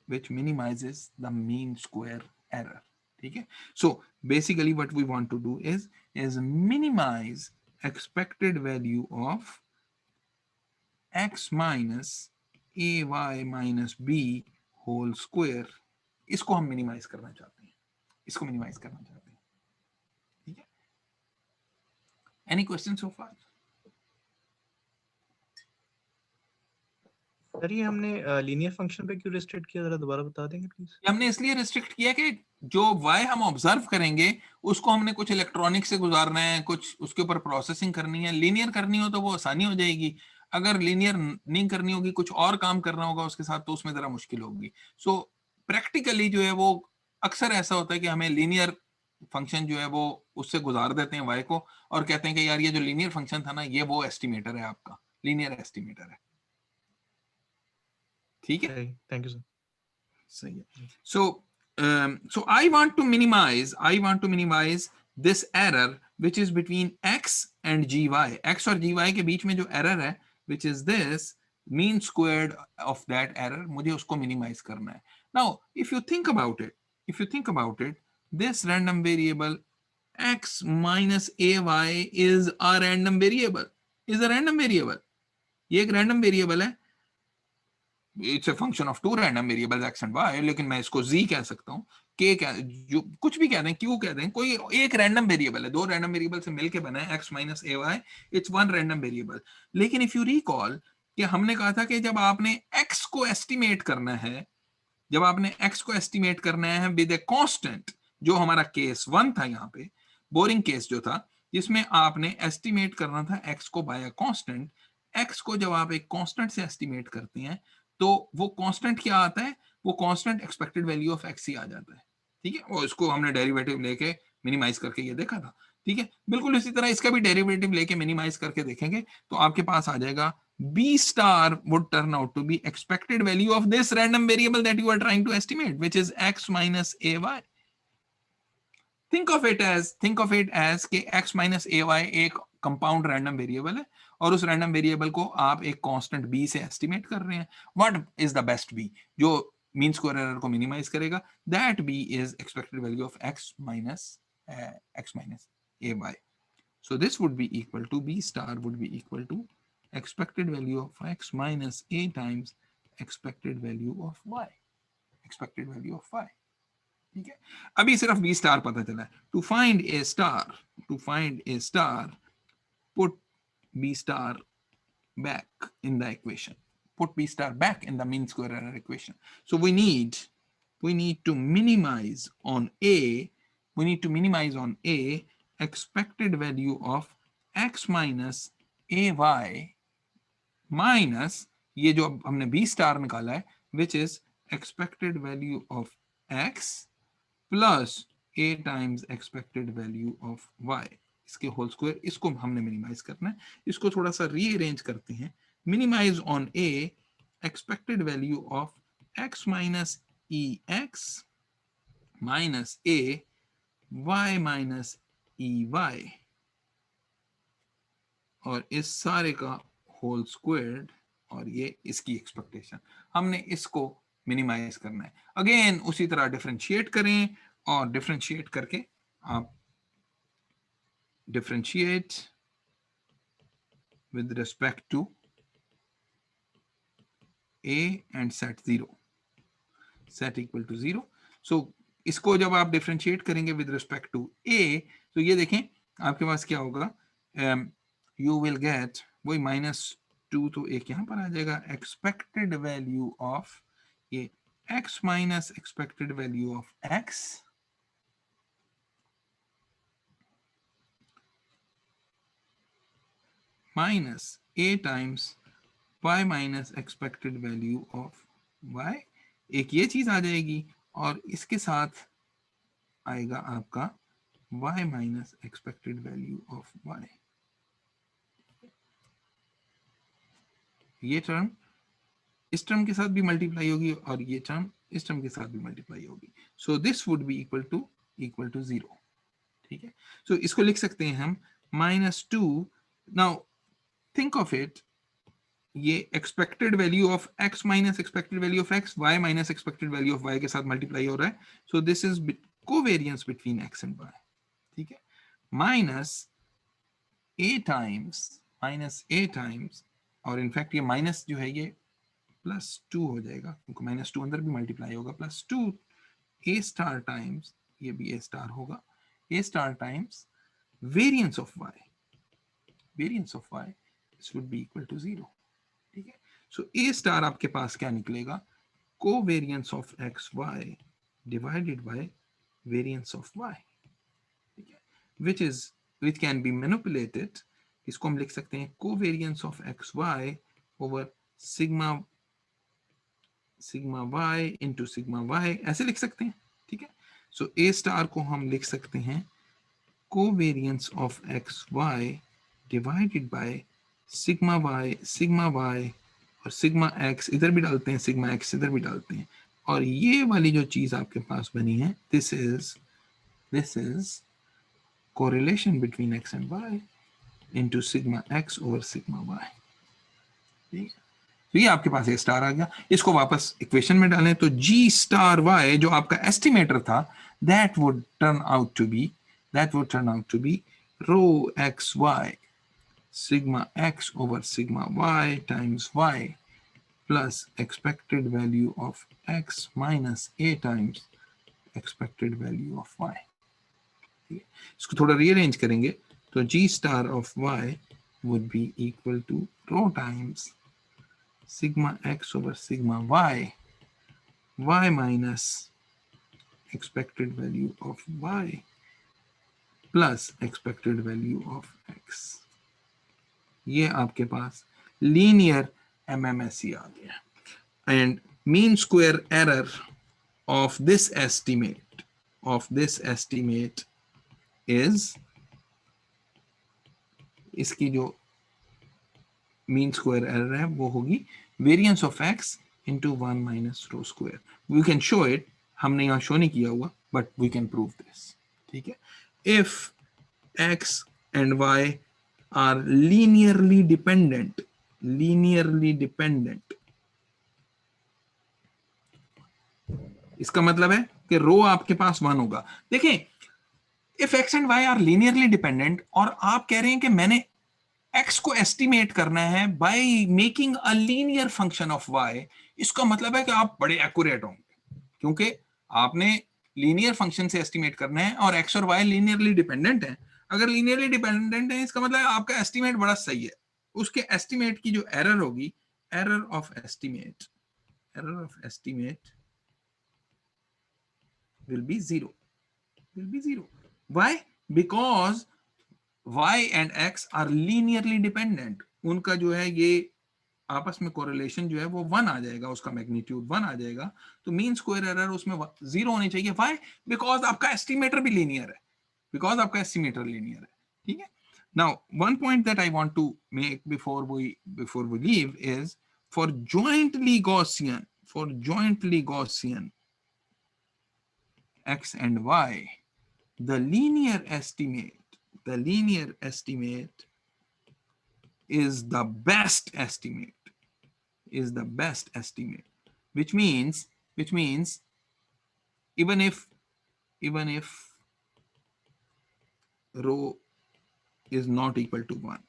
which minimizes the mean square error. ठीक है, so basically what we want to do is minimize expected value of x minus ay minus b whole square. इसको हम minimise करना चाहते हैं, इसको minimise करना चाहते हैं. ठीक है, एनी क्वेश्चन सो फार? सर ये हमने लीनियर फंक्शन पे क्यों रिस्ट्रिक्ट किया, जरा दोबारा बता देंगे प्लीज? हमने इसलिए रिस्ट्रिक्ट किया कि जो y हम ऑब्जर्व करेंगे उसको हमने कुछ इलेक्ट्रॉनिक से गुजारना है, कुछ उसके ऊपर प्रोसेसिंग करनी है. लीनियर करनी हो तो वो आसानी हो जाएगी, अगर लीनियर नहीं करनी होगी, कुछ और काम करना होगा उसके साथ, तो उसमें जरा मुश्किल होगी. सो प्रैक्टिकली जो है वो अक्सर ऐसा होता है कि हमें लीनियर फंक्शन जो है वो उससे गुजार देते हैं y को और कहते हैं कि यार ये जो लीनियर फंक्शन था ना ये वो एस्टिमेटर है, आपका लीनियर एस्टिमेटर है. ठीक है, थैंक यू सर. सही है. So I want to minimize this error which is between x and gy. x और gy के बीच में जो error है, which is this mean squared of that error, मुझे उसको minimize करना है. Now if you think about it, this random variable x minus ay is a random variable. ये एक random variable है. It's a function of two random variables x and y, लेकिन मैं इसको z कह सकता हूँ, k कह, जो कुछ भी कह दें, q कह दें, कोई एक रैंडम वेरिएबल है, दो रैंडम वेरिएबल से मिलके बना है x minus ay, it's one random variable. लेकिन if you recall कि हमने कहा था कि जब आपने x को एस्टिमेट करना है, विद ए कांस्टेंट, जो हमारा केस 1 था, यहाँ पे बोरिंग केस जो था जिसमें आपने एस्टिमेट करना था x को बाय अ कांस्टेंट. x को जब आप एक कांस्टेंट से एस्टिमेट करते हैं तो वो कांस्टेंट क्या आता है, वो constant expected value of x ही आ जाता है. ठीक है, और इसको हमने डेरिवेटिव लेके मिनिमाइज करके ये देखा था. ठीक है, बिल्कुल इसी तरह इसका भी डेरिवेटिव लेके मिनिमाइज करके देखेंगे तो आपके पास आ जाएगा b star would turn out to be expected value of this random variable that you are trying to estimate, which is x minus ay. think of it as कि x minus ay एक compound random variable है और उस random variable को आप एक constant b से estimate कर रहे हैं. What is the best b जो मीन स्क्वायर एरर को मिनिमाइज करेगा? That b is expected value of x minus ay. So this would be equal to b star would be equal to expected value of x minus a times expected value of y. ठीक है, अभी सिर्फ b star पता चला है. To find a star put b star back in the equation. Put b star back in the mean square error equation. So we need to minimize on a. Expected value of x minus ay minus ये जो हमने b star निकाला है, which is expected value of x plus a times expected value of y. इसके whole square, इसको हमने minimise करना है. इसको थोड़ा सा रीअरेंज करते हैं. Minimise on a expected value of x minus ex minus a y minus ey और इस सारे का होल स्क्वायर्ड और ये इसकी एक्सपेक्टेशन. हमने इसको मिनिमाइज करना है. अगेन उसी तरह डिफरेंशिएट करें और डिफरेंशिएट करके आप differentiate with respect to a and set equal to 0. So इसको जब आप डिफरेंशिएट करेंगे with respect to a, तो ये देखें आपके पास क्या होगा, you will get वही -2, तो एक यहाँ पर आ जाएगा expected value of ये x minus expected value of x minus a times y minus expected value of y. एक ये चीज आ जाएगी और इसके साथ आएगा आपका y minus expected value of y. ये टर्म इस टर्म के साथ भी मल्टीप्लाई होगी और ये टर्म इस टर्म के साथ भी मल्टीप्लाई होगी. So this would be equal to 0. ठीक है, सो इसको लिख सकते हैं हम -2. नाउ think of it ये expected value of x minus expected value of x, y minus expected value of y के साथ मल्टीप्लाई हो रहा है. So this is covariance between x and y. ठीक है, माइनस a टाइम्स, और in fact ये माइनस जो है ये +2 हो जाएगा क्योंकि -2 अंदर भी मल्टीप्लाई होगा, +2 a स्टार टाइम्स, ये भी a स्टार होगा, a star times variance of y, this would be equal to 0. ठीक है, सो a स्टार आपके पास क्या निकलेगा, covariance of x y divided by variance of y. ठीक है, which can be manipulated. इसको हम लिख सकते हैं covariance of x y over sigma y into sigma y, ऐसे लिख सकते हैं. ठीक है, सो a स्टार को हम लिख सकते हैं covariance of x y divided by sigma y और सिग्मा x इधर भी डालते हैं, सिग्मा x इधर भी डालते हैं, और ये वाली जो चीज आपके पास बनी है, this is correlation between x and y into sigma x over sigma y. ठीक है, तो ये आपके पास a स्टार आ गया. इसको वापस इक्वेशन में डालें तो g स्टार y जो आपका एस्टिमेटर था, that would turn out to be rho xy sigma x over sigma y times y plus expected value of x minus a times expected value of y. इसको थोड़ा rearrange करेंगे तो g star of y would be equal to rho times sigma x over sigma y minus expected value of y plus expected value of x. ये आपके पास linear MMSE आ गया. And mean square error of this estimate is, इसकी जो mean square error है वो होगी variance of x into 1 minus rho square. We can show it, हमने यहाँ शो नहीं किया हुआ but we can prove this. ठीक है, if x and y are linearly dependent, इसका मतलब है कि रो आपके पास 1 होगा. देखें, if x and y are linearly dependent और आप कह रहे हैं कि मैंने x को एस्टिमेट करना है by making a linear function of y, इसका मतलब है कि आप बड़े एक्यूरेट होंगे क्योंकि आपने लीनियर फंक्शन से एस्टिमेट करना है और x और y लीनियरली डिपेंडेंट हैं. अगर लीनियरली डिपेंडेंट है इसका मतलब है आपका एस्टिमेट बड़ा सही है. उसके एस्टिमेट की जो एरर होगी, error of estimate will be zero. Why? Because y and x are linearly dependent. उनका जो है ये आपस में कोरिलेशन जो है वो 1 आ जाएगा, उसका मैग्नीट्यूड 1 आ जाएगा. तो मीन स्क्वायर एरर उसमें 0 होनी चाहिए. Why? Because आपका एस्टिमेटर भी लीनियर है. ठीक है. Now one point that I want to make before we leave is for jointly Gaussian x and y, the linear estimate is the best estimate, which means even if rho is not equal to 1,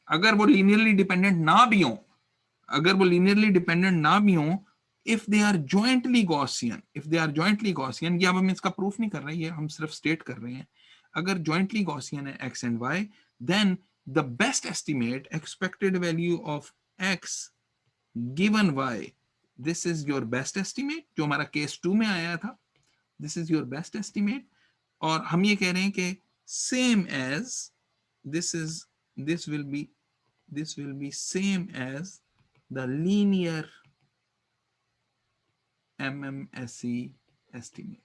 अगर वो linearly dependent ना भी हो, if they are jointly Gaussian, ये अब हम इसका proof नहीं कर रहे हैं, ये हम सिर्फ स्टेट कर रहे हैं. अगर jointly Gaussian है x and y, then the best estimate, expected value of x given y, this is your best estimate, जो हमारा केस 2 में आया था. This is your best estimate. और हम ये कह रहे हैं कि same as this will be same as the linear MMSE estimate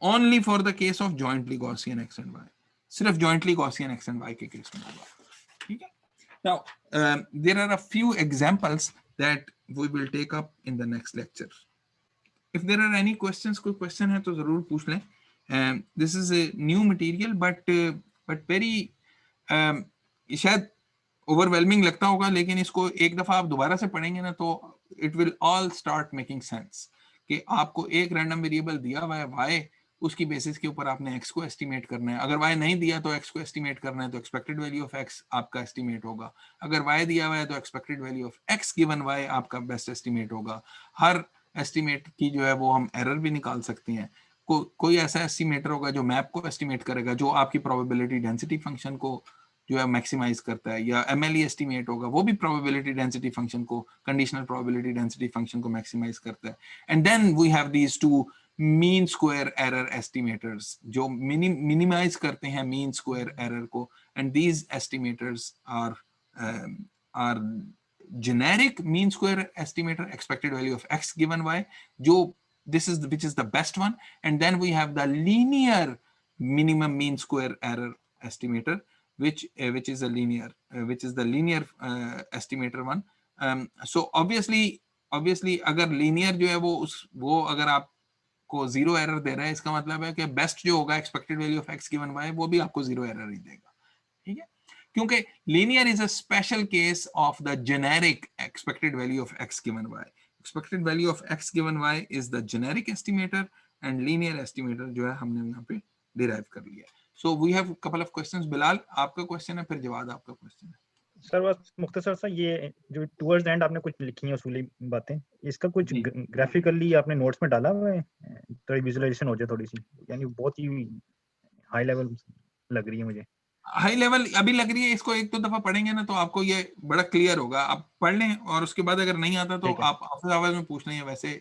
only for the case of jointly Gaussian x and y. सिर्फ jointly Gaussian x and y के case में होगा. ठीक है. Now there are a few examples that we will take up in the next lecture. If there are any questions, कोई question है तो जरूर पूछ लें. This is a new material but very शायद ओवरवेलमिंग लगता होगा, लेकिन इसको एक दफा आप दोबारा से पढ़ेंगे ना तो it will all start making sense कि आपको एक रैंडम वेरिएबल दिया हुआ है y, उसकी बेसिस के ऊपर आपने x को एस्टिमेट करना है। अगर y नहीं दिया तो x को एस्टिमेट करना है, तो एक्सपेक्टेड वैल्यू ऑफ x आपका एस्टिमेट होगा। अगर y दिया हुआ है तो expected value of x given y आपका बेस्ट एस्टिमेट होगा। हर एस्टिमेट की जो है वो हम एरर भी निकाल सकते हैं। कोई ऐसा एस्टिमेटर होगा जो मैप को एस्टिमेट करेगा, जो आपकी प्रोबेबिलिटी डेंसिटी फंक्शन को जो है मैक्सिमाइज करता है, या एमएलई एस्टिमेट होगा वो भी प्रोबेबिलिटी डेंसिटी फंक्शन को, कंडीशनल प्रोबेबिलिटी डेंसिटी फंक्शन को मैक्सिमाइज करता है। And then we have these two mean square error estimators जो मिनिमाइज करते हैं मीन स्क्वायर एरर को। And these estimators are generic mean square estimator, expected value of x given y, which is the best one. And then we have the linear minimum mean square error estimator, which is the linear estimator one. So obviously अगर linear जो है वो अगर आपको zero error दे रहा है, इसका मतलब है कि best जो होगा expected value of x given y वो भी आपको zero error ही देगा, ठीक है? क्योंकि linear is a special case of the generic expected value of x given y. Expected value of x given y is the generic estimator, and linear estimator जो है हमने यहाँ पे derive कर लिया। So we have a couple of questions. Bilal, आपका question है, फिर जवाब आपका क्वेश्चन है। सर बस मुख्तसर सा ये जो टुवर्ड्स एंड आपने कुछ लिखी हैं उसूली बातें, इसका कुछ ग्राफिकली आपने नोट्स में डाला हुआ है, थोड़ी विजुअलाइजेशन हो जाए थोड़ी सी, यानी बहुत ही हाई लेवल लग रही है मुझे। हाई लेवल अभी लग रही है, इसको एक दो दफा पढ़ेंगे ना तो आपको ये बड़ा क्लियर होगा। आप पढ़ लें और उसके बाद अगर नहीं आता तो आप ऑफिस आवर्स में पूछ लें, या वैसे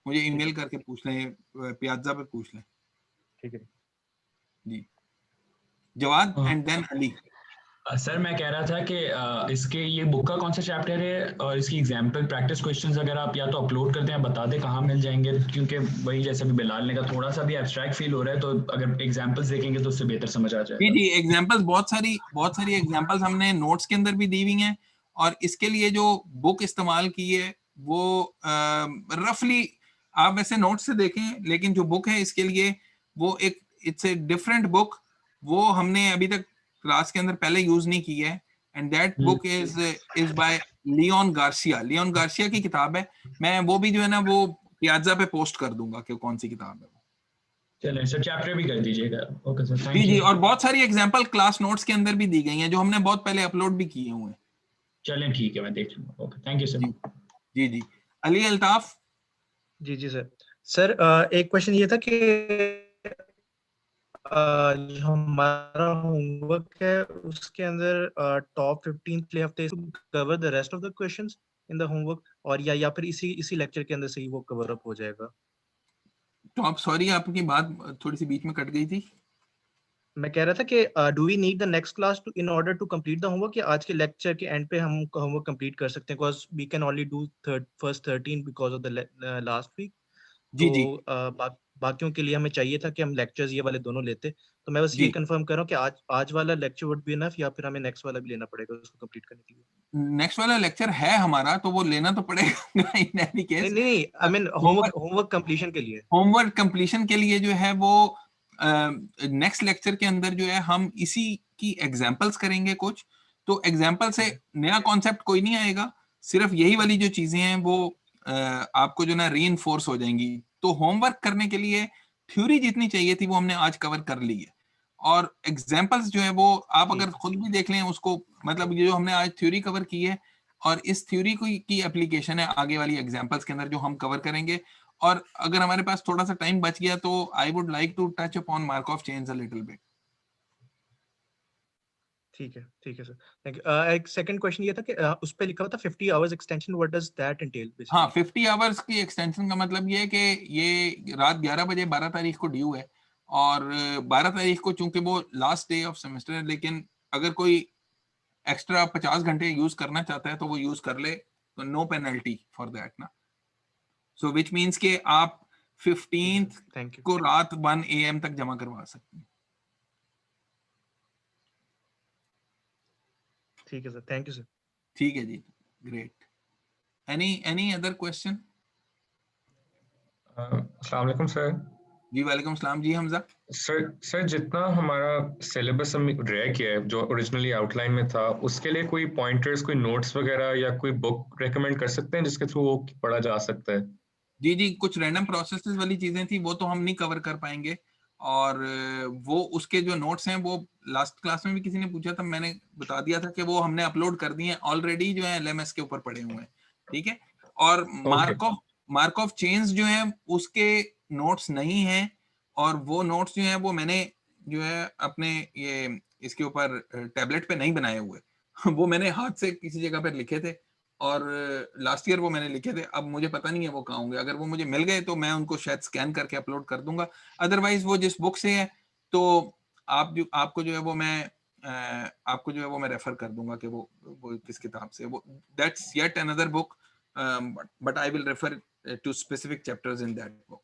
मुझे ईमेल करके पूछ लें, पियाजा पे पूछ लें। ठीक है जी, Jawad and then Ali. Sir मैं कह रहा था कि इसके ये बुक का कौन सा चैप्टर है और इसकी एग्जाम्पल प्रैक्टिस क्वेश्चंस अगर आप या तो अपलोड करते हैं बता दें कहाँ मिल जाएंगे, क्योंकि वही जैसे भी बिलाल ने कहा थोड़ा सा भी एब्स्ट्रैक्ट फील हो रहा है, तो अगर एग्जाम्पल्स देखेंगे तो उससे बेहतर समझ आ जाएगा। जी एग्जाम्पल्स बहुत सारी एग्जाम्पल्स हमने नोट्स के अंदर भी दी हुई हैं, और इसके लिए जो बुक इस्तेमाल की है वो रफली आप वैसे नोट्स से देखें, लेकिन जो बुक है इसके लिए वो इट्स ए डिफरेंट बुक, वो हमने अभी तक क्लास के अंदर पहले यूज नहीं की है। And that book is by Leon Garcia की किताब है। मैं वो भी जो है ना वो पियाजा पे पोस्ट कर दूंगा कि कौन सी किताब है। चलिए सर चैप्टर भी कर दीजिएगा। Okay sir, thank you. जी, और बहुत सारी एग्जांपल क्लास नोट्स के अंदर भी दी गई हैं जो हमने बहुत पहले अपलोड भी किए हुए हैं। चलें ठीक है, मैं देख लूंगा। Okay, thank you sir. जी अली अल्ताफ। जी सर एक क्वेश्चन ये था कि जो हमारा होमवर्क है उसके अंदर टॉप 15 पिछले हफ्ते cover the rest of the questions in the homework, और या फिर इसी लेक्चर के अंदर से ही वो कवर अप हो जाएगा। तो आप सॉरी, आपकी बात थोड़ी सी बीच में कट गई थी। मैं कह रहा था कि do we need the next class to in order to complete the homework, या आज के लेक्चर के एंड पे हम होमवर्क कंप्लीट कर सकते हैं, because we can only do first 13 because of the last week. तो बाकियों के लिए हमें चाहिए था कि हम लेक्चर्स ये वाले दोनों लेते, तो मैं बस ये कंफर्म कर रहा हूँ कि आज वाला लेक्चर वुड बी इनफ, या फिर हमें नेक्स्ट वाला भी लेना पड़ेगा उसको कंप्लीट करने के लिए। नेक्स्ट वाला लेक्चर है हमारा तो वो लेना तो पड़ेगा इन एनी केस। नहीं आई मीन होमवर्क कंप्लीशन के लिए। होमवर्क कंप्लीशन के लिए जो है वो नेक्स्ट लेक्चर के अंदर जो है हम इसी की एग्जांपल्स करेंगे कुछ। तो एग्जांपल से नया कॉन्सेप्ट कोई नहीं आएगा, सिर्फ यही वाली जो चीजें हैं वो आपको जो ना रीइंफोर्स हो जाएंगी। तो होमवर्क करने के लिए थ्योरी जितनी चाहिए थी वो हमने आज कवर कर ली है, और एग्जांपल्स जो है वो आप अगर खुद भी देख लें उसको, मतलब ये जो हमने आज थ्योरी कवर की है और इस थ्योरी की एप्लीकेशन है आगे वाली एग्जांपल्स के अंदर जो हम कवर करेंगे। और अगर हमारे पास थोड़ा सा टाइम बच गया तो I would like to touch upon Markov chains a little bit. ठीक है सर, थैंक यू। एक सेकंड क्वेश्चन ये था कि उस पे लिखा हुआ था 50 hours extension, what does that entail basically? हाँ, 50 आवर्स की एक्सटेंशन का मतलब ये है कि ये रात 11 बजे 12 तारीख को ड्यू है, और 12 तारीख को चूंकि वो लास्ट डे ऑफ सेमेस्टर है, लेकिन अगर कोई एक्स्ट्रा 50 घंटे यूज करना चाहता है तो वो यूज कर ले, तो नो पेनल्टी फॉर दैट ना। सो विच मीन्स के आप 15th को रात 1 AM तक जमा करवा सकते हैं। ठीक है सर, थैंक यू सर। ठीक है जी, ग्रेट। Any other question? अस्सलाम वालेकुम सर। जी वालेकुम सलाम जी हमजा। सर जितना हमारा सिलेबस हम रह किया है जो ओरिजिनली आउटलाइन में था, उसके लिए कोई पॉइंटर्स, कोई नोट्स वगैरह या कोई बुक रेकमेंड कर सकते हैं जिसके थ्रू वो पढ़ा जा सकता है? जी जी, कुछ रैंडम प्रोसेसेस वाली चीजें थी, वो तो हम नहीं कवर कर पाएंगे, और वो उसके जो नोट्स हैं वो लास्ट क्लास में भी किसी ने पूछा था, मैंने बता दिया था कि वो हमने अपलोड कर दिए हैं ऑलरेडी, जो है एलएमएस के ऊपर पड़े हुए हैं, ठीक है। और मार्कऑफ चेन्स जो है उसके नोट्स नहीं हैं, और वो नोट्स जो है वो मैंने जो है अपने ये इसके ऊपर टैबलेट पे नहीं बनाए हुए वो मैंने हाथ से किसी जगह पर लिखे थे, और लास्ट ईयर वो मैंने लिखे थे, अब मुझे पता नहीं है वो कहाँ होंगे, अगर वो मुझे मिल गए तो मैं उनको शायद स्कैन करके अपलोड कर दूंगा, अदरवाइज वो जिस बुक से है तो आपको जो है वो मैं आपको जो है वो मैं रेफर कर दूंगा कि वो किस किताब से, वो that's yet another book, but I will refer to specific chapters in that book.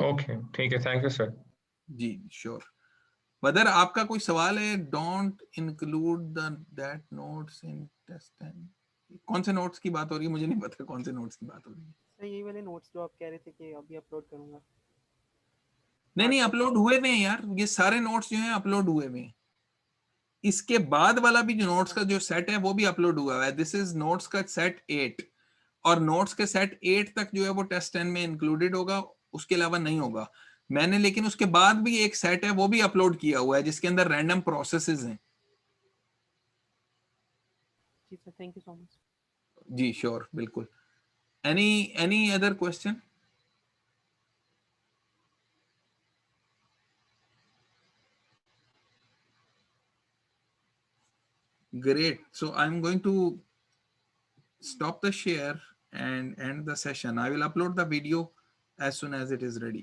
Okay ठीक है, थैंक यू सर। जी श्योर। बदर आपका कोई सवाल है? Don't include that notes in test and, कौन से नोट्स की बात हो रही है? मुझे नहीं पता कौन से नोट्स की बात हो रही है। सर यही वाले नोट्स जो आप कह रहे थे कि अभी अपलोड करूंगा। नहीं अपलोड हुए हुए हैं यार, ये सारे नोट्स जो हैं अपलोड हुए हुए हैं, इसके बाद वाला भी जो नोट्स का जो सेट है वो भी अपलोड हुआ है, दिस इज नोट्स का सेट 8, और नोट्स के सेट 8 तक जो है वो टेस्ट 10 में इंक्लूडेड होगा, उसके अलावा नहीं होगा। मैंने लेकिन उसके बाद भी एक सेट है वो भी अपलोड किया हुआ है जिसके अंदर रैंडम प्रोसेसेस हैं। जी sir, thank you so much. जी श्योर, बिल्कुल। Any other question? Great. So I'm going to stop the share and end the session. I will upload the video as soon as it is ready.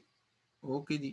Okay ji.